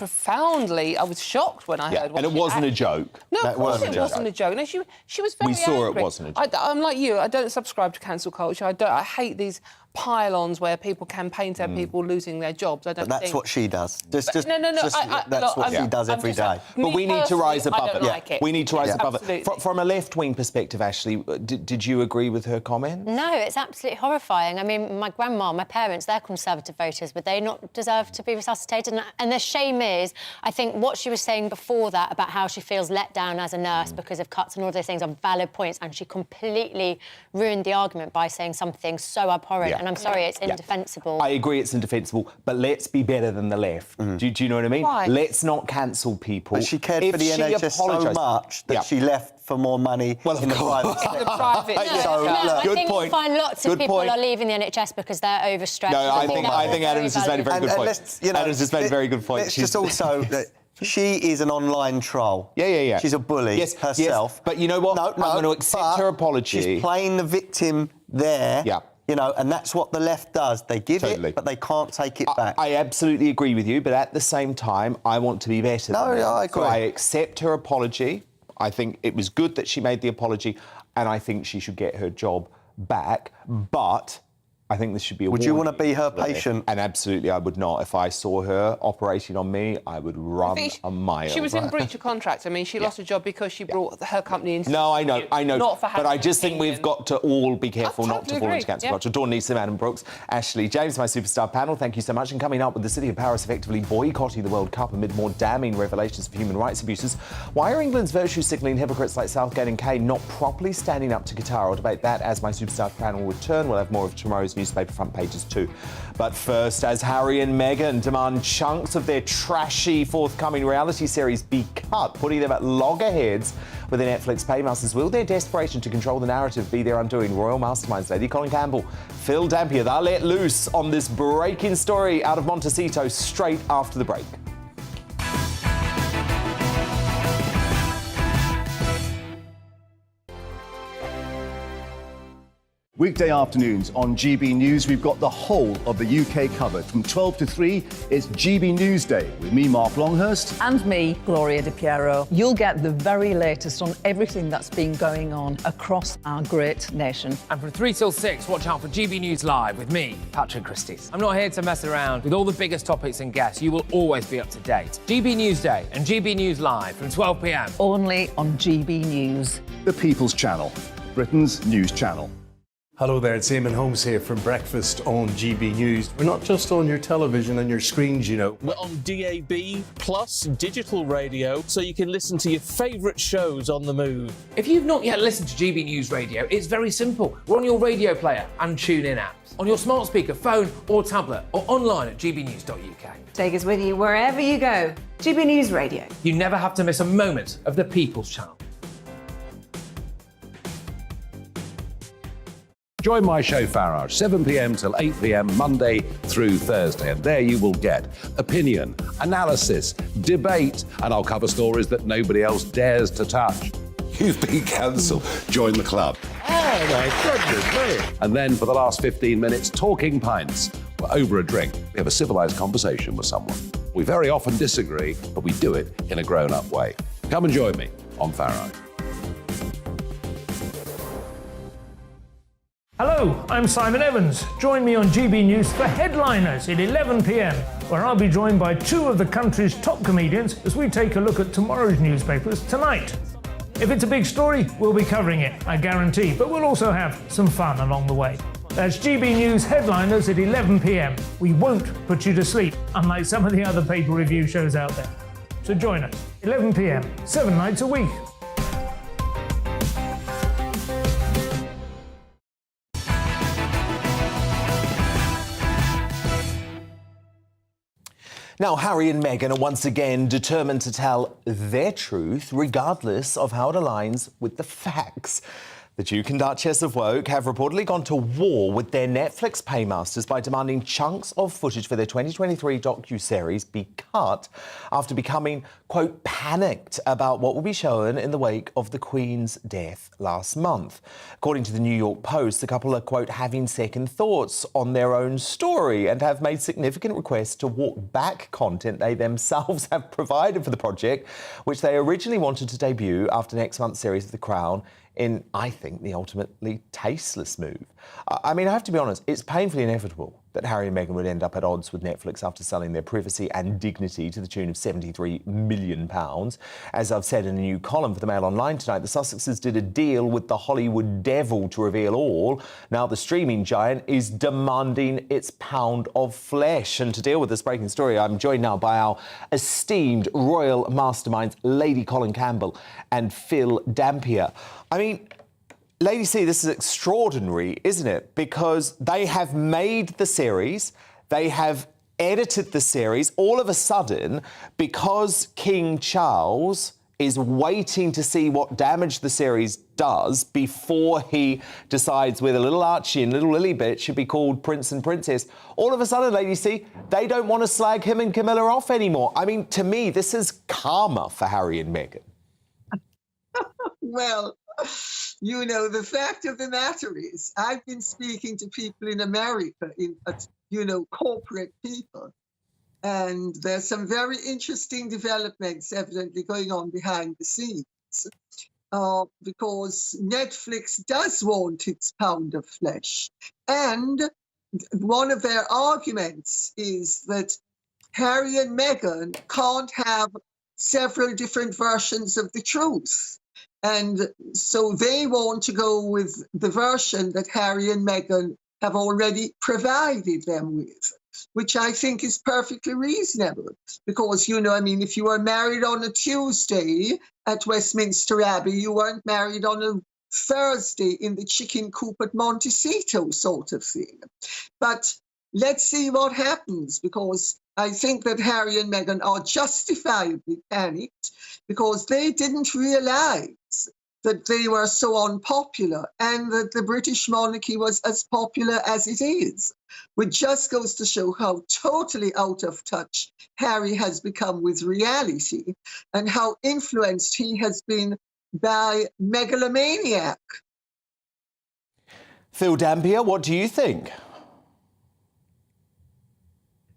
was shocked when I heard what and it wasn't a joke. No, of course it wasn't a joke. No, she was very We saw angry. it wasn't a joke. I'm like you. I don't subscribe to cancel culture. I hate these pylons where people campaign to people losing their jobs. I don't But that's what she does. That's she does every day. But we need to rise above it. Like it. We need to rise above Absolutely. it. From a left-wing perspective, Ashley, did you agree with her comment? No, it's absolutely horrifying. I mean, my grandma, my parents, they're Conservative voters. Would they not deserve to be resuscitated? And the shame is, I think what she was saying before that about how she feels let down as a nurse because of cuts and all those things are valid points, and she completely ruined the argument by saying something so abhorrent, and I'm sorry, it's indefensible. I agree it's indefensible, but let's be better than the left. Do you know what I mean? Why? Let's not cancel people. But she cared for the NHS so much that she left for more money in the private sector. I think you'll find lots of people are leaving the NHS because they're overstretched. No, I think Adams has made a very good point. Adams has made a very good point. It's just also that she is an online troll. Yeah. She's a bully herself. Yes. But you know what? I'm going to accept her apology. She's playing the victim there. Yeah. You know, and that's what the left does. They give it, but they can't take it back. I absolutely agree with you, but at the same time, I want to be better than that. I agree. So I accept her apology. I think it was good that she made the apology, and I think she should get her job back. But I think this should be a Would you warning want to be her to the left. patient? And absolutely, I would not. If I saw her operating on me, I would run a mile. She was in breach of contract. I mean, she lost a job because she brought her company into... No, I know. Not for but I just think we've got to all be careful not to fall into cancel culture. Dawn Neeson, Adam Brooks, Ashley James, my superstar panel, thank you so much. And coming up, with the city of Paris effectively boycotting the World Cup amid more damning revelations of human rights abuses, why are England's virtue signalling hypocrites like Southgate and Kane not properly standing up to Qatar? I'll debate that as my superstar panel return. We'll have more of tomorrow's newspaper front pages too. But first, as Harry and Meghan demand chunks of their trashy forthcoming reality series be cut, putting them at loggerheads with the Netflix paymasters, will their desperation to control the narrative be their undoing? Royal masterminds Lady Colin Campbell, Phil Dampier, they'll let loose on this breaking story out of Montecito straight after the break. Weekday afternoons on GB News, we've got the whole of the UK covered. From 12 to 3, it's GB News Day with me, Mark Longhurst. And me, Gloria Di Piero. You'll get the very latest on everything that's been going on across our great nation. And from 3 till 6, watch out for GB News Live with me, Patrick Christys. I'm not here to mess around. With all the biggest topics and guests, you will always be up to date. GB News Day and GB News Live from 12 p.m. Only on GB News. The People's Channel, Britain's news channel. Hello there, it's Eamon Holmes here from Breakfast on GB News. We're not just on your television and your screens, you know. We're on DAB plus digital radio, so you can listen to your favourite shows on the move. If you've not yet listened to GB News Radio, it's very simple. We're on your radio player and TuneIn apps, on your smart speaker, phone or tablet, or online at gbnews.uk. Take us with you wherever you go. GB News Radio. You never have to miss a moment of the People's Channel. Join my show Farage, 7 p.m. till 8 p.m. Monday through Thursday, and there you will get opinion, analysis, debate, and I'll cover stories that nobody else dares to touch. You've been cancelled. Join the club. Oh my goodness me. And then for the last 15 minutes, talking pints. We're over a drink. We have a civilised conversation with someone. We very often disagree, but we do it in a grown-up way. Come and join me on Farage. Hello, I'm Simon Evans. Join me on GB News for Headliners at 11 p.m, where I'll be joined by 2 of the country's top comedians as we take a look at tomorrow's newspapers tonight. If it's a big story, we'll be covering it, I guarantee, but we'll also have some fun along the way. That's GB News Headliners at 11 p.m. We won't put you to sleep, unlike some of the other paper review shows out there. So join us, 11 p.m, 7 nights a week. Now, Harry and Meghan are once again determined to tell their truth, regardless of how it aligns with the facts. The Duke and Duchess of Woke have reportedly gone to war with their Netflix paymasters by demanding chunks of footage for their 2023 docuseries be cut after becoming, quote, panicked about what will be shown in the wake of the Queen's death last month. According to the New York Post, the couple are, quote, having second thoughts on their own story and have made significant requests to walk back content they themselves have provided for the project, which they originally wanted to debut after next month's series of The Crown in, I think, the ultimately tasteless move. I mean, I have to be honest, it's painfully inevitable that Harry and Meghan would end up at odds with Netflix after selling their privacy and dignity to the tune of £73 million. As I've said in a new column for the Mail Online tonight, the Sussexes did a deal with the Hollywood devil to reveal all. Now the streaming giant is demanding its pound of flesh. And to deal with this breaking story, I'm joined now by our esteemed royal masterminds, Lady Colin Campbell and Phil Dampier. I mean, Lady C, this is extraordinary, isn't it? Because they have made the series, they have edited the series. All of a sudden, because King Charles is waiting to see what damage the series does before he decides whether little Archie and little Lilibet should be called Prince and Princess, all of a sudden, Lady C, they don't want to slag him and Camilla off anymore. I mean, to me, this is karma for Harry and Meghan. Well, you know, the fact of the matter is, I've been speaking to people in America, corporate people, and there's some very interesting developments evidently going on behind the scenes, because Netflix does want its pound of flesh. And one of their arguments is that Harry and Meghan can't have several different versions of the truth. And so they want to go with the version that Harry and Meghan have already provided them with, which I think is perfectly reasonable. Because, if you were married on a Tuesday at Westminster Abbey, you weren't married on a Thursday in the chicken coop at Montecito sort of thing. But let's see what happens, because I think that Harry and Meghan are justifiably panicked because they didn't realise that they were so unpopular and that the British monarchy was as popular as it is, which just goes to show how totally out of touch Harry has become with reality and how influenced he has been by megalomaniac. Phil Dampier, what do you think?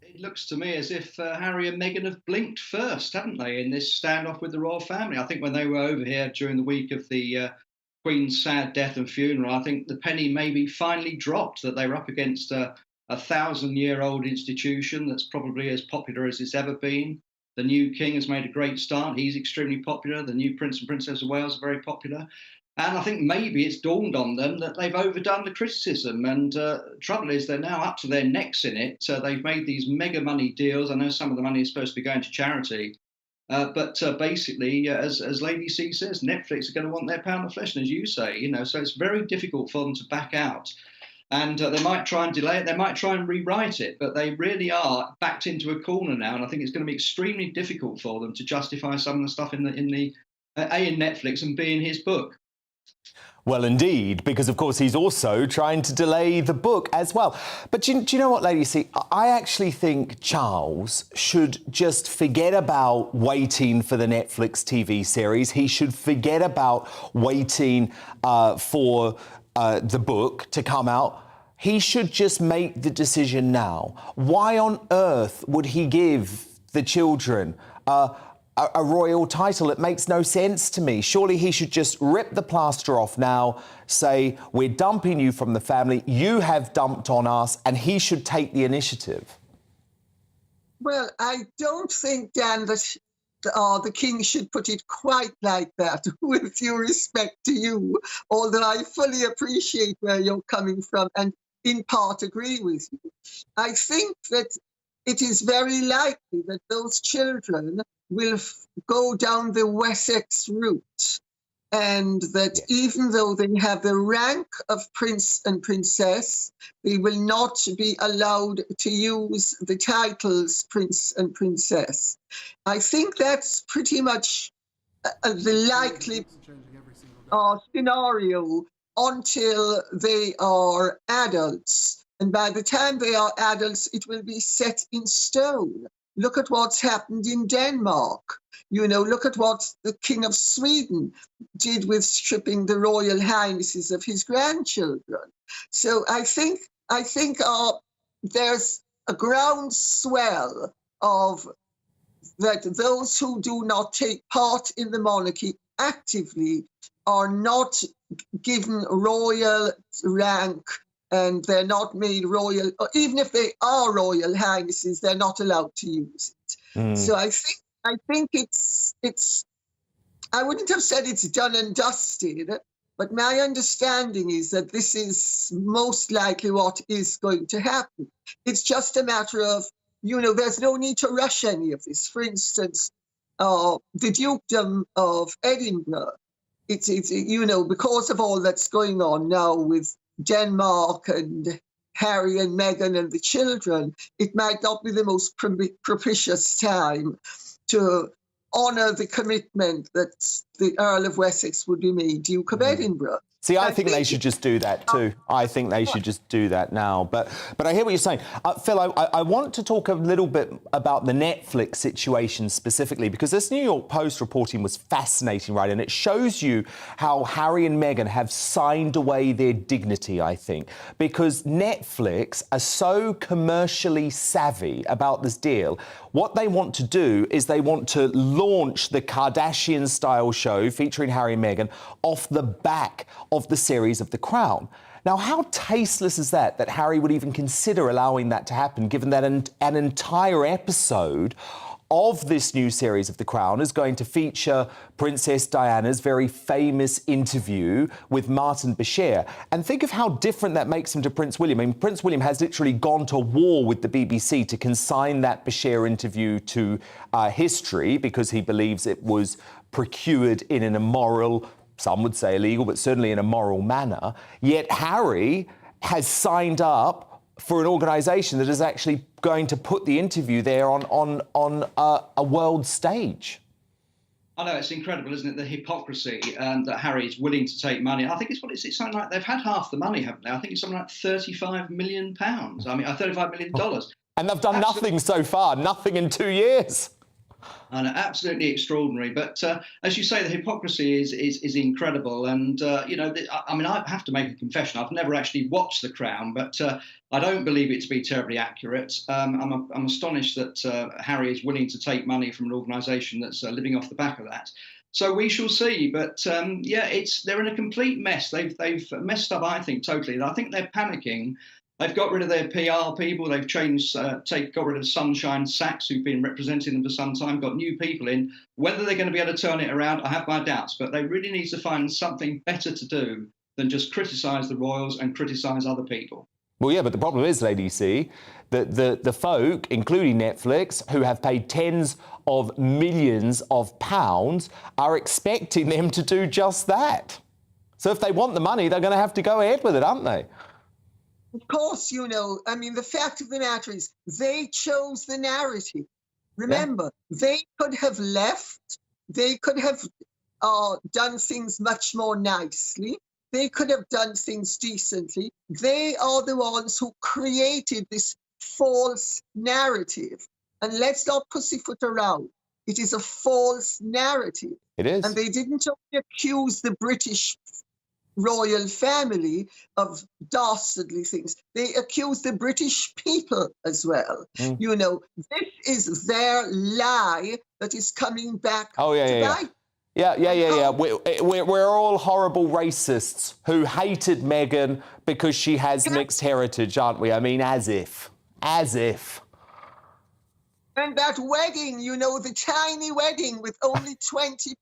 It looks to me as if Harry and Meghan have blinked first, haven't they, in this standoff with the royal family. I think when they were over here during the week of the Queen's sad death and funeral, I think the penny maybe finally dropped that they were up against a 1,000-year-old institution that's probably as popular as it's ever been. The new king has made a great start. He's extremely popular. The new Prince and Princess of Wales are very popular. And I think maybe it's dawned on them that they've overdone the criticism. And trouble is they're now up to their necks in it. They've made these mega money deals. I know some of the money is supposed to be going to charity. But basically, as Lady C says, Netflix are going to want their pound of flesh. And as you say, so it's very difficult for them to back out. And they might try and delay it. They might try and rewrite it. But they really are backed into a corner now. And I think it's going to be extremely difficult for them to justify some of the stuff in Netflix and B, in his book. Well, indeed, because, of course, he's also trying to delay the book as well. But do you know what, Lady C? I actually think Charles should just forget about waiting for the Netflix TV series. He should forget about waiting for the book to come out. He should just make the decision now. Why on earth would he give the children a royal title? It makes no sense to me. Surely he should just rip the plaster off now, say, we're dumping you from the family, you have dumped on us, and he should take the initiative. Well, I don't think, Dan, that the king should put it quite like that, with due respect to you, although I fully appreciate where you're coming from and in part agree with you. I think that it is very likely that those children will go down the Wessex route, and that even though they have the rank of prince and princess, they will not be allowed to use the titles prince and princess. I think that's pretty much the likely scenario until they are adults. And by the time they are adults, it will be set in stone. Look at what's happened in Denmark. Look at what the King of Sweden did with stripping the royal highnesses of his grandchildren. So I think there's a groundswell of that those who do not take part in the monarchy actively are not given royal rank and they're not made royal, or even if they are royal highnesses, they're not allowed to use it. So I think it's I wouldn't have said it's done and dusted, but my understanding is that this is most likely what is going to happen. It's just a matter of, there's no need to rush any of this. For instance, the Dukedom of Edinburgh, it's because of all that's going on now with Denmark and Harry and Meghan and the children, it might not be the most propitious time to honour the commitment that the Earl of Wessex would be made Duke of Edinburgh. See, I think they should just do that too. I think they should just do that now. But I hear what you're saying. Phil, I want to talk a little bit about the Netflix situation specifically, because this New York Post reporting was fascinating, right? And it shows you how Harry and Meghan have signed away their dignity, I think, because Netflix are so commercially savvy about this deal. What they want to do is they want to launch the Kardashian-style show featuring Harry and Meghan off the back of the series of The Crown. Now, how tasteless is that Harry would even consider allowing that to happen, given that an entire episode of this new series of The Crown is going to feature Princess Diana's very famous interview with Martin Bashir. And think of how different that makes him to Prince William. I mean, Prince William has literally gone to war with the BBC to consign that Bashir interview to history because he believes it was procured in an immoral, some would say illegal, but certainly in a moral manner. Yet Harry has signed up for an organisation that is actually going to put the interview there on a world stage. I know, it's incredible, isn't it, the hypocrisy that Harry is willing to take money. I think it's something like they've had half the money, haven't they? I think it's something like £35 million. $35 million. And they've done nothing so far, nothing in 2 years. And absolutely extraordinary. But as you say, the hypocrisy is incredible. And, I have to make a confession. I've never actually watched The Crown, but I don't believe it to be terribly accurate. I'm astonished that Harry is willing to take money from an organisation that's living off the back of that. So we shall see. But, they're in a complete mess. They've messed up, I think, totally. And I think they're panicking. They've got rid of their PR people. They've got rid of Sunshine Sachs, who've been representing them for some time, got new people in. Whether they're going to be able to turn it around, I have my doubts, but they really need to find something better to do than just criticise the royals and criticise other people. Well, yeah, but the problem is, Lady C, that the folk, including Netflix, who have paid tens of millions of pounds, are expecting them to do just that. So if they want the money, they're going to have to go ahead with it, aren't they? Of course, the fact of the matter is they chose the narrative. Remember, they could have left. They could have done things much more nicely. They could have done things decently. They are the ones who created this false narrative. And let's not pussyfoot around. It is a false narrative. It is. And they didn't only accuse the British royal family of dastardly things. They accuse the British people as well. This is their lie that is coming back to bite. Yeah. We're all horrible racists who hated Meghan because she has mixed heritage, aren't we? I mean, as if. And that wedding, the tiny wedding with only 20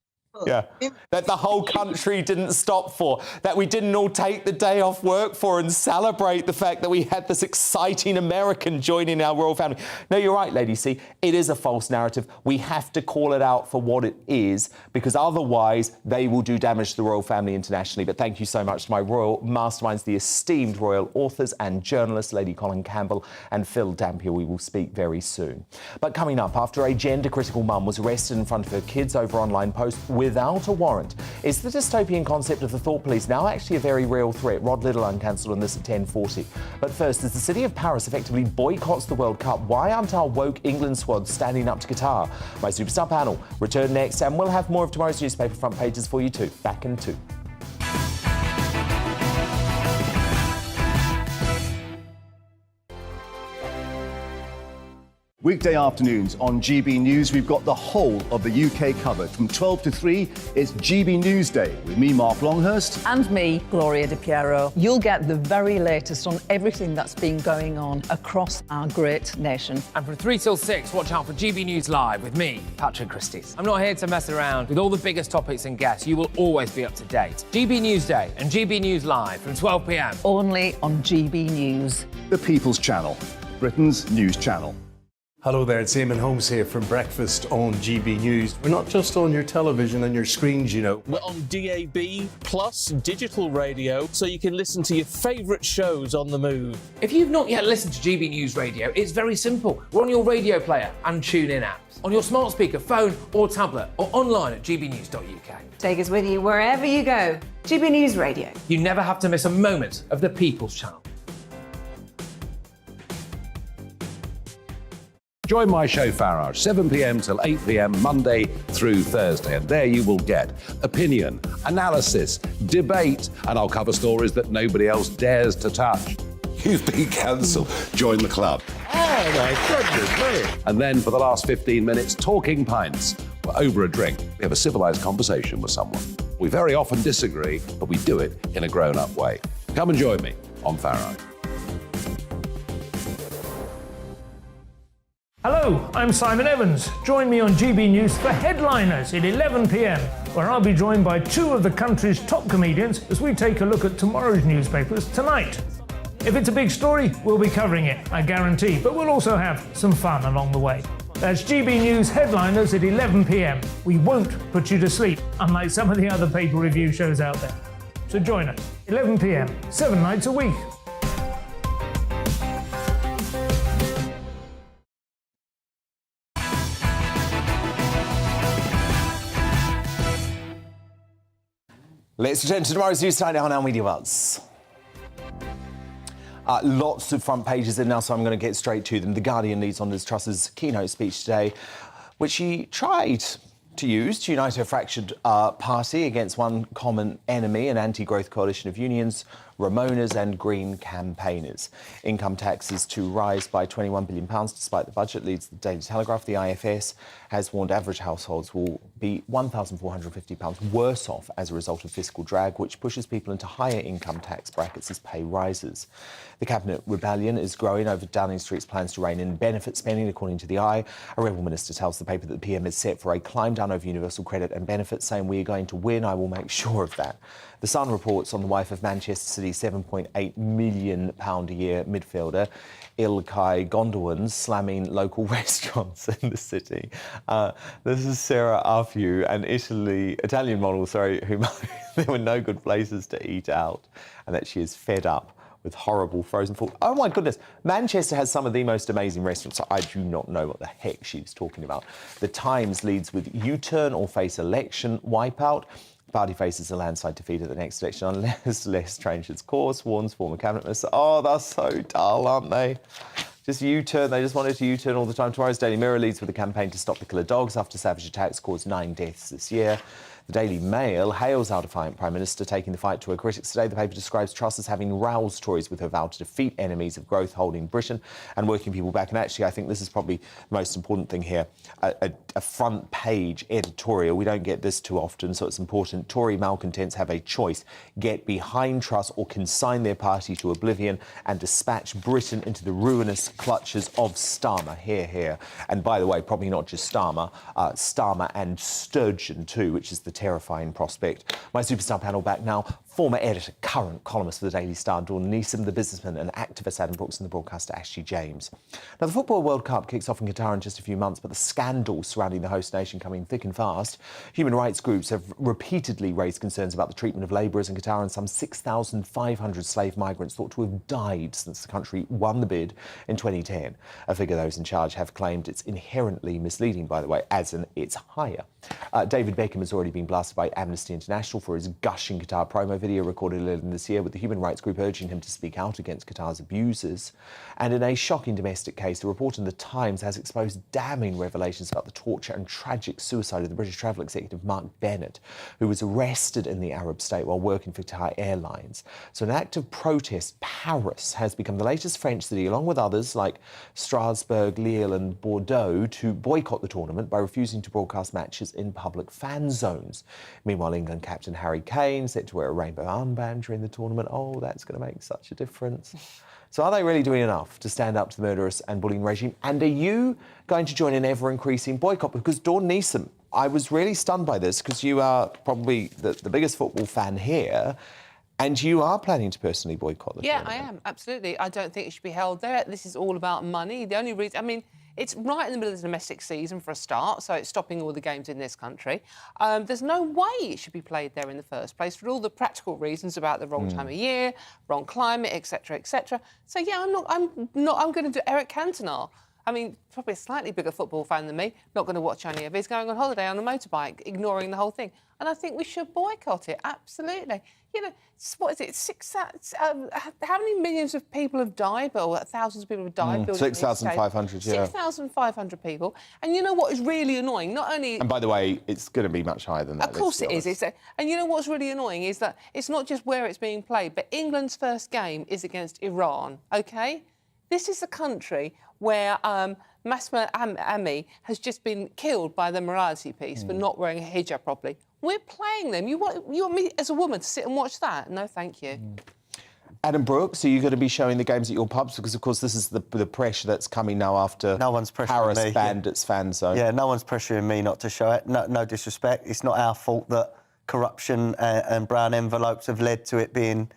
Yeah, that the whole country didn't stop for, that we didn't all take the day off work for and celebrate the fact that we had this exciting American joining our royal family. No, you're right, Lady C. It is a false narrative. We have to call it out for what it is, because otherwise they will do damage to the royal family internationally. But thank you so much to my royal masterminds, the esteemed royal authors and journalists, Lady Colin Campbell and Phil Dampier. We will speak very soon. But coming up, after a gender-critical mum was arrested in front of her kids over online posts without a warrant, is the dystopian concept of the thought police now actually a very real threat? Rod Little uncancelled on this at 10:40. But first, as the city of Paris effectively boycotts the World Cup, why aren't our woke England squad standing up to Qatar? My superstar panel return next, and we'll have more of tomorrow's newspaper front pages for you too. Back in 2. Weekday afternoons on GB News, we've got the whole of the UK covered. From 12 to 3, it's GB News Day with me, Mark Longhurst. And me, Gloria Di Piero. You'll get the very latest on everything that's been going on across our great nation. And from 3 till 6, watch out for GB News Live with me, Patrick Christys. I'm not here to mess around. With all the biggest topics and guests, you will always be up to date. GB News Day and GB News Live from 12 p.m. Only on GB News. The People's Channel, Britain's news channel. Hello there, it's Eamon Holmes here from Breakfast on GB News. We're not just on your television and your screens, you know. We're on DAB plus digital radio, so you can listen to your favourite shows on the move. If you've not yet listened to GB News Radio, it's very simple. We're on your radio player and TuneIn apps, on your smart speaker, phone or tablet, or online at gbnews.uk. Take us with you wherever you go. GB News Radio. You never have to miss a moment of the People's Channel. Join my show Farage, 7 p.m. till 8 p.m. Monday through Thursday, and there you will get opinion, analysis, debate, and I'll cover stories that nobody else dares to touch. You've been cancelled. Join the club. Oh my goodness me. And then for the last 15 minutes, talking pints. We're over a drink. We have a civilised conversation with someone. We very often disagree, but we do it in a grown-up way. Come and join me on Farage. Hello, I'm Simon Evans. Join me on GB News for Headliners at 11 p.m, where I'll be joined by two of the country's top comedians as we take a look at tomorrow's newspapers tonight. If it's a big story, we'll be covering it, I guarantee, but we'll also have some fun along the way. That's GB News Headliners at 11 p.m. We won't put you to sleep, unlike some of the other paper review shows out there. So join us, 11 p.m, 7 nights a week. Let's return to tomorrow's news tonight on our Media Buzz. Lots of front pages in now, so I'm going to get straight to them. The Guardian leads on Liz Truss's keynote speech today, which she tried to use to unite her fractured party against one common enemy, an anti-growth coalition of unions, Ramonas and Green campaigners. Income taxes to rise by £21 billion despite the budget, leads the Daily Telegraph. The IFS has warned average households will be £1,450 worse off as a result of fiscal drag, which pushes people into higher income tax brackets as pay rises. The Cabinet rebellion is growing over Downing Street's plans to rein in benefit spending, according to the Eye. A rebel minister tells the paper that the PM is set for a climb down over universal credit and benefits, saying, "We are going to win, I will make sure of that." The Sun reports on the wife of Manchester City's £7.8 million a year midfielder, Ilkay Gundogan, slamming local restaurants in the city. This is Sarah Afiu, an Italian model, who there were no good places to eat out, and that she is fed up with horrible frozen food. Oh my goodness, Manchester has some of the most amazing restaurants. I do not know what the heck she's talking about. The Times leads with U-turn or face election wipeout. The party faces a landslide defeat at the next election unless Les changes its course, warns former cabinet minister. Oh, they're so dull, aren't they? Just U-turn, they just wanted to U-turn all the time. Tomorrow's Daily Mirror leads with a campaign to stop the killer dogs after savage attacks caused 9 deaths this year. The Daily Mail hails our defiant Prime Minister, taking the fight to her critics today. The paper describes Truss as having roused Tories with her vow to defeat enemies of growth holding Britain and working people back. And actually, I think this is probably the most important thing here. A front page editorial. We don't get this too often, so it's important. Tory malcontents have a choice. Get behind Truss or consign their party to oblivion and dispatch Britain into the ruinous clutches of Starmer. Hear, hear. And by the way, probably not just Starmer, Starmer and Sturgeon too, which is the terrifying prospect. My superstar panel back now. Former editor, current columnist for the Daily Star, Dawn Neeson, the businessman and activist Adam Brooks, and the broadcaster Ashley James. Now, the Football World Cup kicks off in Qatar in just a few months, but the scandals surrounding the host nation coming thick and fast. Human rights groups have repeatedly raised concerns about the treatment of labourers in Qatar, and some 6,500 slave migrants thought to have died since the country won the bid in 2010. A figure those in charge have claimed it's inherently misleading, by the way, as in it's higher. David Beckham has already been blasted by Amnesty International for his gushing Qatar promo video. video recorded earlier this year with the human rights group urging him to speak out against Qatar's abuses. And in a shocking domestic case, the report in The Times has exposed damning revelations about the torture and tragic suicide of the British travel executive Mark Bennett, who was arrested in the Arab state while working for Qatar Airlines. So in an act of protest, Paris has become the latest French city, along with others like Strasbourg, Lille and Bordeaux, to boycott the tournament by refusing to broadcast matches in public fan zones. Meanwhile, England captain Harry Kane set to wear a rainbow armband during the tournament. Oh, that's going to make such a difference. So are they really doing enough to stand up to the murderous and bullying regime? And are you going to join an ever-increasing boycott? Because Dawn Neeson, I was really stunned by this, because you are probably the biggest football fan here, and you are planning to personally boycott the tournament. I am, absolutely. I don't think it should be held there. This is all about money. The only reason... I mean, it's right in the middle of the domestic season for a start, so it's stopping all the games in this country. There's no way it should be played there in the first place for all the practical reasons about the wrong time of year, wrong climate, etc., etc. So yeah, I'm going to do Eric Cantona. I mean, probably a slightly bigger football fan than me, not going to watch any of it. He's going on holiday on a motorbike, ignoring the whole thing. And I think we should boycott it, absolutely. You know, what is it, how many millions of people have died, or thousands of people have died? 6,500, yeah. 6,500 people. And you know what is really annoying? Not only... And by the way, it's going to be much higher than that. Of course it is. And you know what's really annoying is that it's not just where it's being played, but England's first game is against Iran, OK? This is the country where Masma Ami has just been killed by the morality piece for not wearing a hijab properly. We're playing them. You want me as a woman to sit and watch that? No, thank you. Adam Brooks, are you going to be showing the games at your pubs? Because, of course, this is the pressure that's coming now after no one's pressuring Paris me. banned its fan zone. Yeah, no one's pressuring me not to show it. No disrespect. It's not our fault that corruption and brown envelopes have led to it being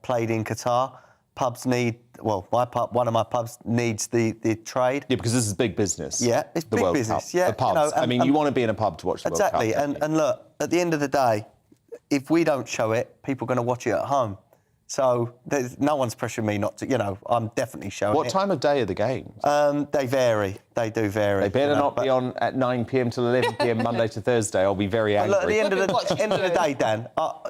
played in Qatar. Pubs need, well, one of my pubs needs the trade. Yeah, because this is big business. Yeah, it's the big World business. Cup. Yeah, the pubs. you know, you want to be in a pub to watch the World Cup. Exactly, and look, at the end of the day, if we don't show it, people are going to watch it at home. So no one's pressuring me not to. You know, I'm definitely showing it. What time of day are the games? They vary. They do vary. They better not be on at 9 p.m. till 11 p.m. Monday to Thursday. I'll be very angry. Look, at the end of the day, Dan,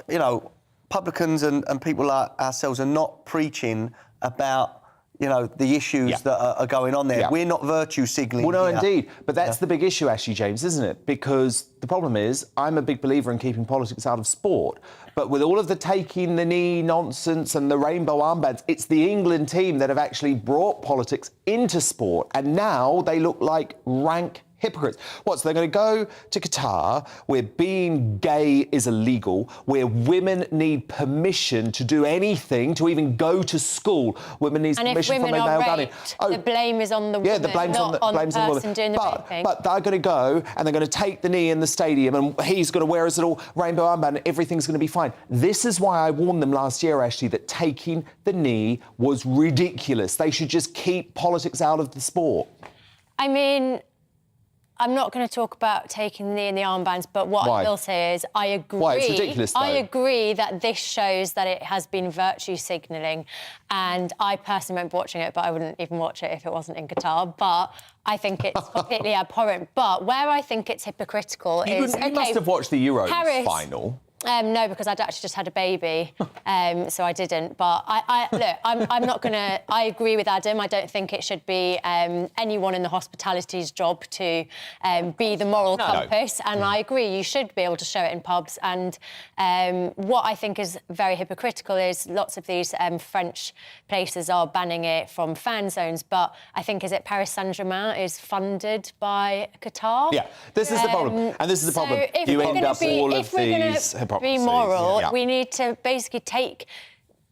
you know, publicans and people like ourselves are not preaching about, you know, the issues that are going on there. We're not virtue signalling. Well, no, indeed. But that's the big issue, Ashley James, isn't it? Because the problem is, I'm a big believer in keeping politics out of sport. But with all of the taking the knee nonsense and the rainbow armbands, it's the England team that have actually brought politics into sport. And now they look like rank hypocrites. What, so they're going to go to Qatar, where being gay is illegal, where women need permission to do anything, to even go to school. Women need permission from a male guardian. The blame is on the woman, the blame's not on the person doing the raping. But they're going to go and they're going to take the knee in the stadium, and he's going to wear his little rainbow armband and everything's going to be fine. This is why I warned them last year, Ashley, that taking the knee was ridiculous. They should just keep politics out of the sport. I mean, I'm not going to talk about taking the knee in the armbands, but what I will say is I agree. Why? It's ridiculous, though. I agree that this shows that it has been virtue signalling, and I personally won't be watching it, but I wouldn't even watch it if it wasn't in Qatar. But I think it's completely abhorrent. But where I think it's hypocritical is... You must have watched the Euros final. No, because I'd actually just had a baby, so I didn't. But I'm not going to... I agree with Adam. I don't think it should be anyone in the hospitality's job to be the moral compass. And I agree, you should be able to show it in pubs. And what I think is very hypocritical is lots of these French places are banning it from fan zones. But I think, is it Paris Saint-Germain is funded by Qatar? Yeah, this is the problem. And this is the problem. You end up all of these... be moral, we need to basically take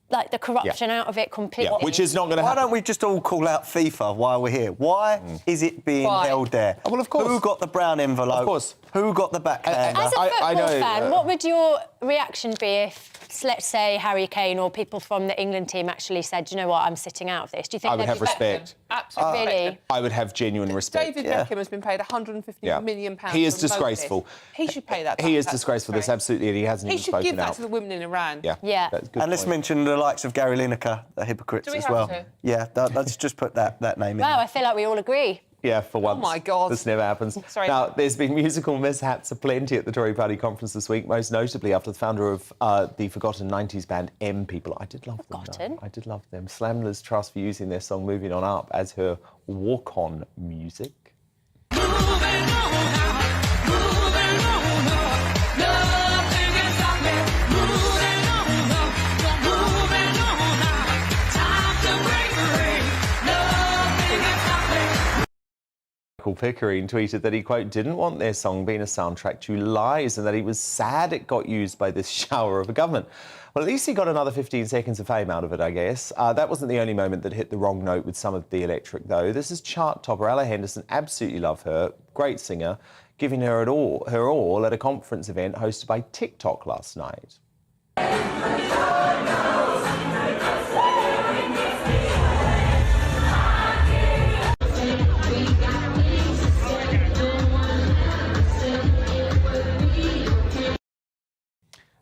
the corruption out of it completely. Yeah, which is not going to happen. Why don't we just all call out FIFA while we're here? Why is it being held there? Well, of course. Who got the brown envelope? Of course. Who got the backhander? As a football fan, what would your reaction be if, let's say, Harry Kane or people from the England team actually said, you know what, I'm sitting out of this? Do you think I would have respect. Absolutely. Really? I would have genuine respect. David Beckham has been paid £150 million. He is disgraceful. He should pay that back. He is disgraceful, this, absolutely, and he hasn't even spoken out. He should give that to the women in Iran. Yeah. That's a good and let's mention the likes of Gary Lineker, the hypocrites as well. To? Yeah, let's just put that name in. Wow, I feel like we all agree. Yeah, for once. Oh, my God. This never happens. Sorry. Now, there's been musical mishaps aplenty at the Tory party conference this week, most notably after the founder of the forgotten 90s band M People. I did love them. Forgotten? I did love them. Slam Liz Truss for using their song Moving On Up as her walk-on music. Pickering tweeted that he, quote, didn't want their song being a soundtrack to lies and that he was sad it got used by this shower of a government. Well, at least he got another 15 seconds of fame out of it, I guess. That wasn't the only moment that hit the wrong note with some of the electric, though. This is chart topper Ella Henderson. Absolutely love her. Great singer. Giving her all at a conference event hosted by TikTok last night.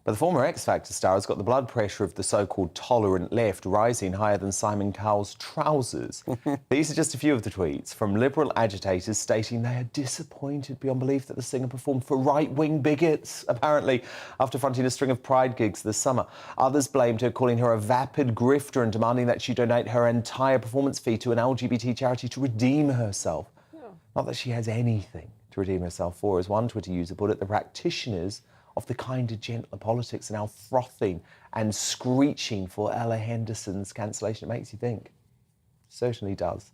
But the former X Factor star has got the blood pressure of the so-called tolerant left rising higher than Simon Cowell's trousers. These are just a few of the tweets from Liberal agitators stating they are disappointed beyond belief that the singer performed for right-wing bigots, apparently, after fronting a string of Pride gigs this summer. Others blamed her, calling her a vapid grifter and demanding that she donate her entire performance fee to an LGBT charity to redeem herself. Yeah. Not that she has anything to redeem herself for. As one Twitter user put it, the practitioners of the kinder, gentler politics are now frothing and screeching for Ella Henderson's cancellation. It makes you think. Certainly does.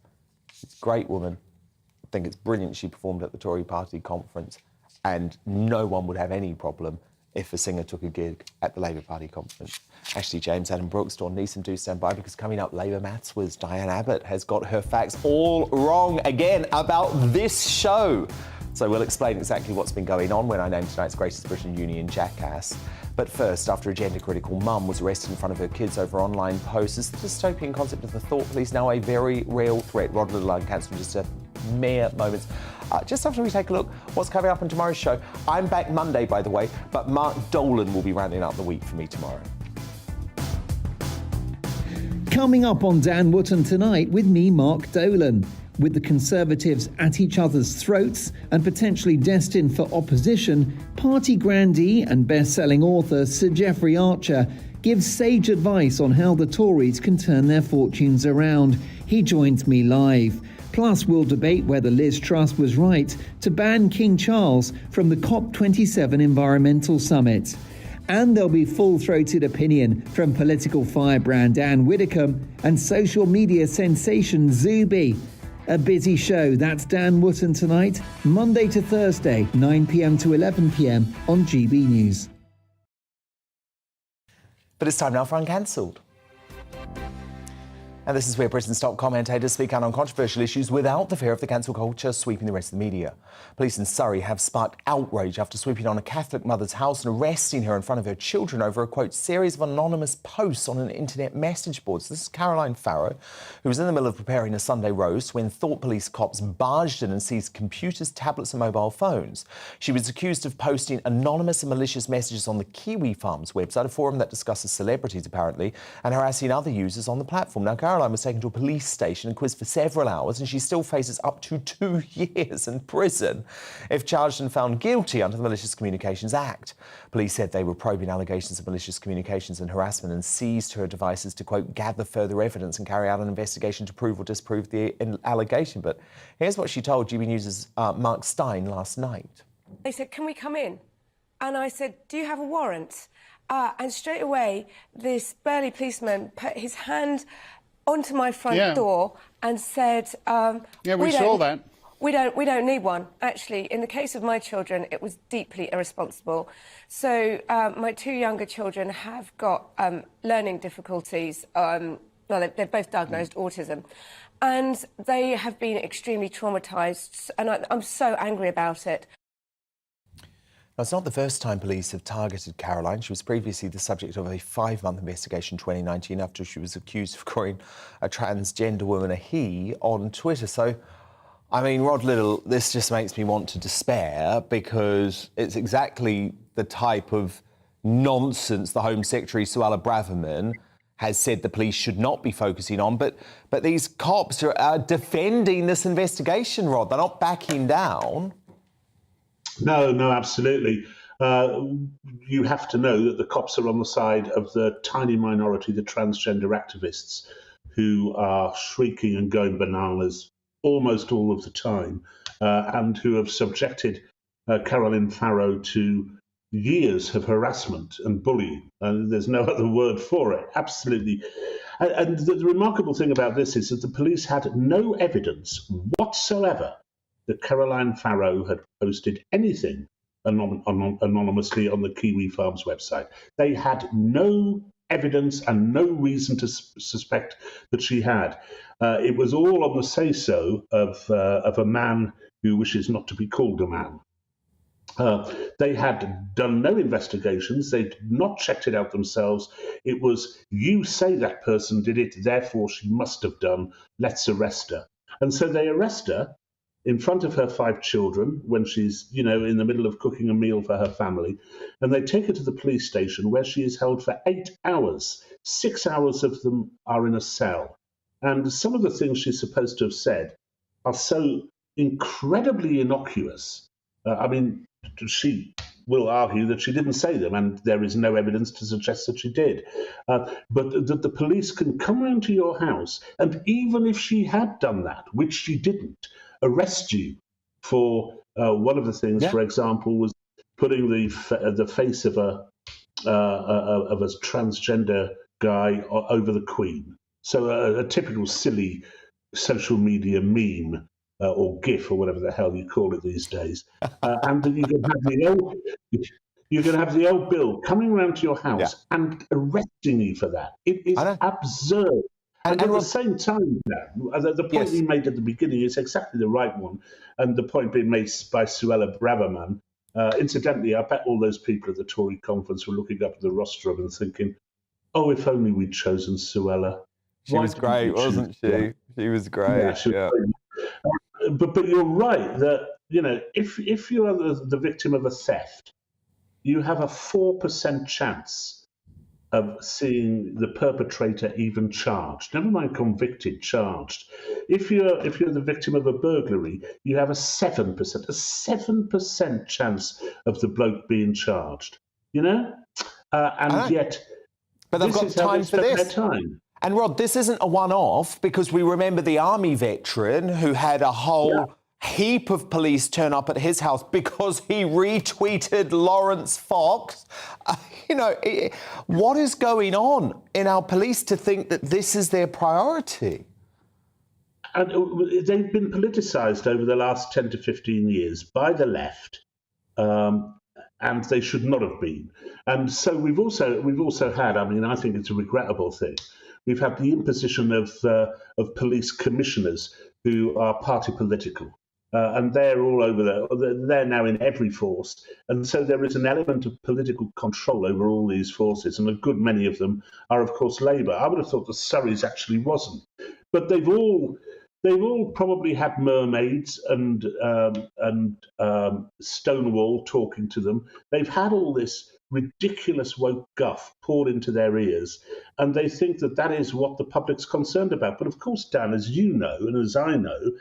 She's a great woman. I think it's brilliant she performed at the Tory party conference, and no one would have any problem if a singer took a gig at the Labour Party conference. Ashley James, Adam Brooks, Dawn Neeson, do stand by, because coming up, Labour Maths whiz Diane Abbott has got her facts all wrong again about this show. So we'll explain exactly what's been going on when I named tonight's Greatest Britain Union Jackass. But first, after a gender-critical mum was arrested in front of her kids over online posts, is the dystopian concept of the thought police now a very real threat? Rod Little cancelled just a mere moments. Just after we take a look what's coming up on tomorrow's show. I'm back Monday, by the way, but Mark Dolan will be rounding up the week for me tomorrow. Coming up on Dan Wootton tonight with me, Mark Dolan. With the Conservatives at each other's throats and potentially destined for opposition, party grandee and best-selling author Sir Geoffrey Archer gives sage advice on how the Tories can turn their fortunes around. He joins me live. Plus, we'll debate whether Liz Truss was right to ban King Charles from the COP27 Environmental Summit. And there'll be full-throated opinion from political firebrand Anne Widdecombe and social media sensation Zuby. A busy show. That's Dan Wootton tonight, Monday to Thursday, 9 p.m. to 11 p.m. on GB News. But it's time now for Uncancelled. And this is where Britain's top commentators speak out on controversial issues without the fear of the cancel culture sweeping the rest of the media. Police in Surrey have sparked outrage after sweeping on a Catholic mother's house and arresting her in front of her children over a, quote, series of anonymous posts on an internet message board. So this is Caroline Farrow, who was in the middle of preparing a Sunday roast when Thought Police cops barged in and seized computers, tablets and mobile phones. She was accused of posting anonymous and malicious messages on the Kiwi Farms website, a forum that discusses celebrities apparently, and harassing other users on the platform. Now, Caroline was taken to a police station and quizzed for several hours, and she still faces up to 2 years in prison if charged and found guilty under the Malicious Communications Act. Police said they were probing allegations of malicious communications and harassment and seized her devices to, quote, gather further evidence and carry out an investigation to prove or disprove the allegation. But here's what she told GB News' Mark Stein last night. They said, can we come in? And I said, do you have a warrant? And straight away, this burly policeman put his hand onto my front door and said, we saw that. We don't need one. Actually, in the case of my children, it was deeply irresponsible. So my 2 younger children have got learning difficulties. Well, they're both diagnosed autism. And they have been extremely traumatised, and I'm so angry about it. Now, it's not the first time police have targeted Caroline. She was previously the subject of a 5-month investigation in 2019 after she was accused of calling a transgender woman a he on Twitter. So, I mean, Rod Little, this just makes me want to despair, because it's exactly the type of nonsense the Home Secretary, Suella Braverman, has said the police should not be focusing on. But these cops are defending this investigation, Rod. They're not backing down. No, absolutely. You have to know that the cops are on the side of the tiny minority, the transgender activists, who are shrieking and going bananas almost all of the time, and who have subjected Caroline Farrow to years of harassment and bullying. And there's no other word for it, absolutely. And the remarkable thing about this is that the police had no evidence whatsoever that Caroline Farrow had posted anything anonymously on the Kiwi Farms website. They had no evidence and no reason to suspect that she had. It was all on the say-so of a man who wishes not to be called a man. They had done no investigations. They'd not checked it out themselves. It was, you say that person did it, therefore she must have done. Let's arrest her. And so they arrest her in front of her 5 children when she's, in the middle of cooking a meal for her family. And they take her to the police station where she is held for 8 hours. 6 hours of them are in a cell. And some of the things she's supposed to have said are so incredibly innocuous. She will argue that she didn't say them, and there is no evidence to suggest that she did. But that the police can come round to your house, and even if she had done that, which she didn't, arrest you for one of the things, for example, was putting the face of a transgender guy over the Queen. So a typical silly social media meme. Or GIF, or whatever the hell you call it these days, and you can have the old Bill coming round to your house and arresting you for that. It is absurd. And at the same time, the point you made at the beginning is exactly the right one, and the point being made by Suella Braverman. Incidentally, I bet all those people at the Tory conference were looking up at the rostrum and thinking, "Oh, if only we'd chosen Suella." She was great, wasn't she? She was great. Yeah, she was great. But you're right that if you are the victim of a theft, you have a 4% chance of seeing the perpetrator even charged. Never mind convicted, charged. If you're the victim of a burglary, you have a 7% chance of the bloke being charged. And yet, but they've got time for this. Time. And Rod, this isn't a one-off, because we remember the army veteran who had a whole heap of police turn up at his house because he retweeted Lawrence Fox. What is going on in our police to think that this is their priority? And they've been politicised over the last 10 to 15 years by the left, and they should not have been. And so we've also had, I think it's a regrettable thing, we've had the imposition of police commissioners who are party political. And they're all over there. They're now in every force. And so there is an element of political control over all these forces. And a good many of them are, of course, Labour. I would have thought the Surreys actually wasn't. But they've all probably had mermaids and Stonewall talking to them. They've had all this ridiculous woke guff poured into their ears, and they think that is what the public's concerned about. But of course, Dan, as you know, and as I know,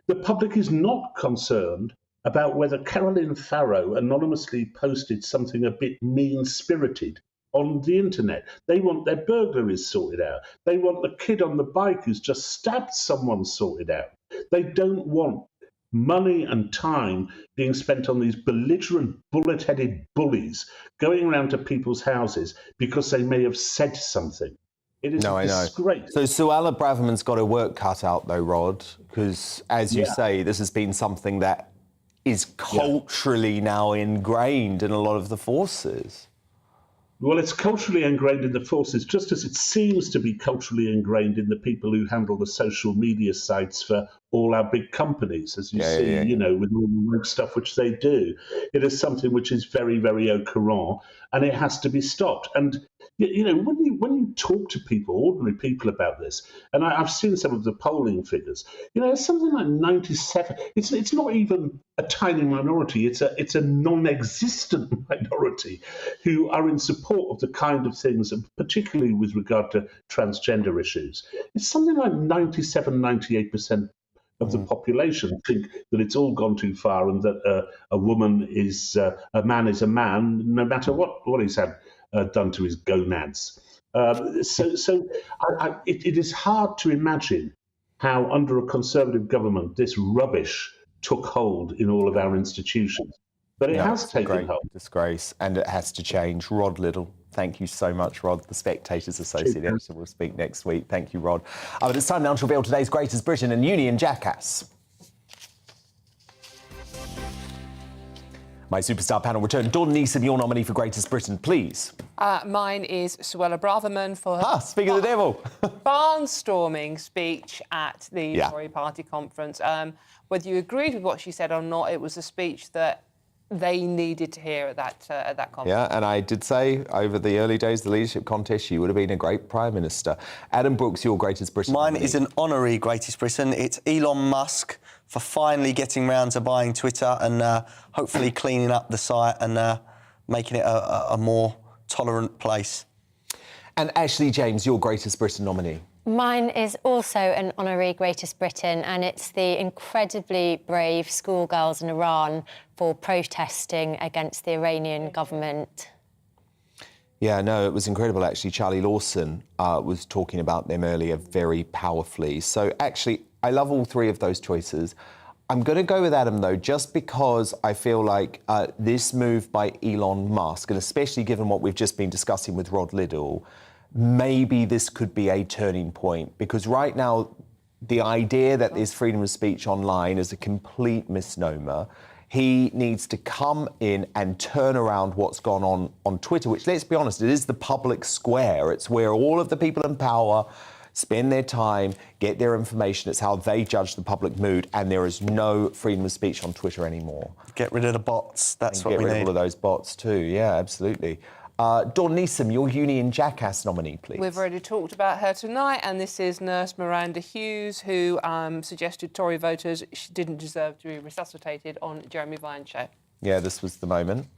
the public is not concerned about whether Caroline Farrow anonymously posted something a bit mean-spirited on the internet. They want their burglaries sorted out. They want the kid on the bike who's just stabbed someone sorted out. They don't want money and time being spent on these belligerent, bullet-headed bullies going around to people's houses because they may have said something. It is a disgrace. So Suella Braverman's got her work cut out, though, Rod, because, as you say, this has been something that is culturally now ingrained in a lot of the forces. Well, it's culturally ingrained in the forces, just as it seems to be culturally ingrained in the people who handle the social media sites for all our big companies, as you see, with all the woke stuff which they do. It is something which is very, very au courant, and it has to be stopped. And, when you talk to people, ordinary people about this, and I've seen some of the polling figures, it's something like 97. It's not even a tiny minority. It's a non-existent minority who are in support of the kind of things, particularly with regard to transgender issues. It's something like 97, 98% of the population think that it's all gone too far, and that a woman is a man is a man, no matter what he's had done to his gonads. It is hard to imagine how, under a Conservative government, this rubbish took hold in all of our institutions. But it has taken hold. Disgrace, and it has to change. Rod Liddle, thank you so much, Rod. The Spectator's Associate Editor will speak next week. Thank you, Rod. But it's time now to reveal today's greatest Briton and Union jackass. My superstar panel return. Dawn Neeson, your nominee for Greatest Britain, please. Mine is Suella Braverman for her speak of the devil. barnstorming speech at the Tory party conference. Whether you agreed with what she said or not, it was a speech that they needed to hear at that conference. Yeah, and I did say over the early days of the leadership contest, she would have been a great Prime Minister. Adam Brooks, your Greatest Britain. Mine is an honorary Greatest Britain. It's Elon Musk for finally getting round to buying Twitter and hopefully cleaning up the site and making it a more tolerant place. And Ashley James, your Greatest Britain nominee. Mine is also an honorary Greatest Britain, and it's the incredibly brave schoolgirls in Iran for protesting against the Iranian government. Yeah, no, it was incredible, actually. Charlie Lawson was talking about them earlier very powerfully. So, actually, I love all three of those choices. I'm going to go with Adam, though, just because I feel like this move by Elon Musk, and especially given what we've just been discussing with Rod Liddle, maybe this could be a turning point, because right now the idea that there's freedom of speech online is a complete misnomer. He needs to come in and turn around what's gone on Twitter, which, let's be honest, it is the public square. It's where all of the people in power spend their time, get their information. It's how they judge the public mood, and there is no freedom of speech on Twitter anymore. Get rid of the bots. That's what we need. Get rid of all of those bots too. Yeah, absolutely. Dawn Neeson, your Union Jackass nominee, please. We've already talked about her tonight, and this is Nurse Miranda Hughes, who suggested Tory voters she didn't deserve to be resuscitated on Jeremy Vine's show. Yeah, this was the moment.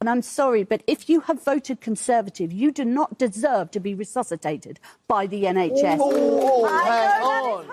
And I'm sorry, but if you have voted Conservative, you do not deserve to be resuscitated by the NHS. Hang on.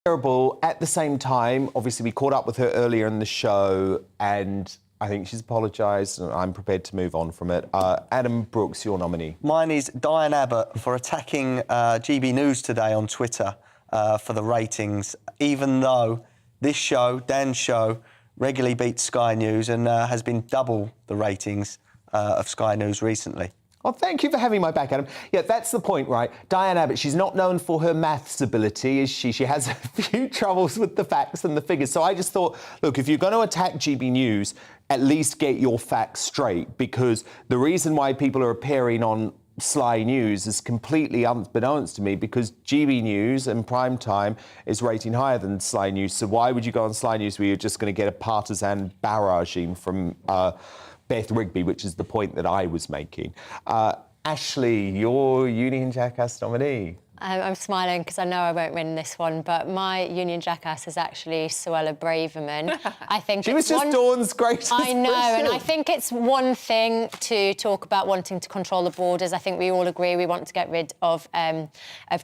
Terrible. At the same time, obviously, we caught up with her earlier in the show, and I think she's apologised, and I'm prepared to move on from it. Adam Brooks, your nominee. Mine is Diane Abbott for attacking GB News today on Twitter for the ratings, even though this show, Dan's show, regularly beats Sky News and has been double the ratings of Sky News recently. Well, thank you for having my back, Adam. Yeah, that's the point, right? Diane Abbott, she's not known for her maths ability, is she? She has a few troubles with the facts and the figures. So I just thought, look, if you're going to attack GB News, at least get your facts straight, because the reason why people are appearing on Sly News is completely unbeknownst to me, because GB News and prime time is rating higher than Sly News. So why would you go on Sly News where you're just going to get a partisan barraging from Beth Rigby, which is the point that I was making. Ashley, your Union Jackass nominee. I'm smiling because I know I won't win this one, but my Union Jackass is actually Suella Braverman. I think she was just Dawn's greatest. I know, and I think it's one thing to talk about wanting to control the borders. I think we all agree we want to get rid of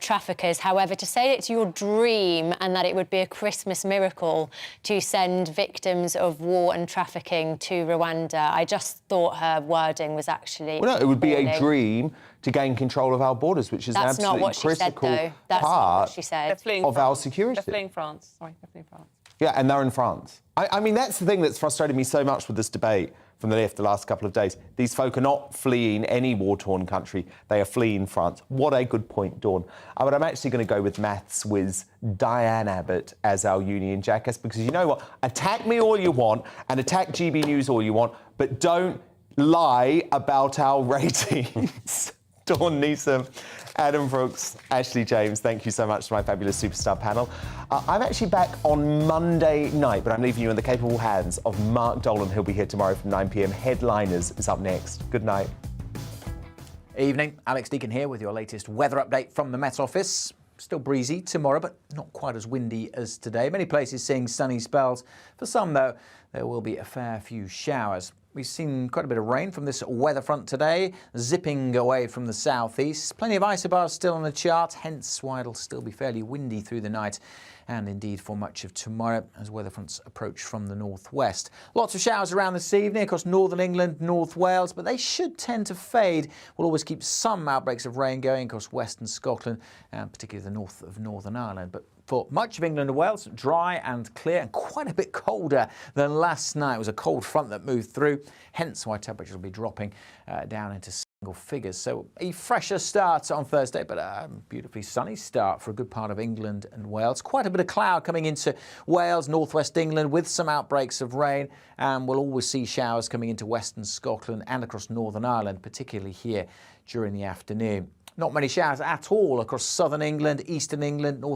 traffickers. However, to say it's your dream and that it would be a Christmas miracle to send victims of war and trafficking to Rwanda, I just thought her wording was actually... Well, no, it would be a dream to gain control of our borders, which is an absolutely critical part of our security. They're fleeing France. Sorry, they're fleeing France. Yeah, and they're in France. I mean, that's the thing that's frustrated me so much with this debate from the left the last couple of days. These folk are not fleeing any war-torn country. They are fleeing France. What a good point, Dawn. But I'm actually going to go with maths whiz Diane Abbott as our Union Jackass, because you know what? Attack me all you want and attack GB News all you want, but don't lie about our ratings. Dawn Neeson, Adam Brooks, Ashley James, thank you so much to my fabulous superstar panel. I'm actually back on Monday night, but I'm leaving you in the capable hands of Mark Dolan. He'll be here tomorrow from 9 p.m. Headliners is up next. Good night. Evening, Alex Deacon here with your latest weather update from the Met Office. Still breezy tomorrow, but not quite as windy as today. Many places seeing sunny spells. For some, though, there will be a fair few showers. We've seen quite a bit of rain from this weather front today, zipping away from the southeast. Plenty of isobars still on the chart, hence why it'll still be fairly windy through the night and indeed for much of tomorrow as weather fronts approach from the northwest. Lots of showers around this evening across northern England, North Wales, but they should tend to fade. We'll always keep some outbreaks of rain going across western Scotland and particularly the north of Northern Ireland. But for much of England and Wales, dry and clear and quite a bit colder than last night. It was a cold front that moved through, hence why temperatures will be dropping down into single figures. So a fresher start on Thursday, but a beautifully sunny start for a good part of England and Wales. Quite a bit of cloud coming into Wales, northwest England with some outbreaks of rain, and we'll always see showers coming into western Scotland and across Northern Ireland, particularly here during the afternoon. Not many showers at all across southern England, eastern England, north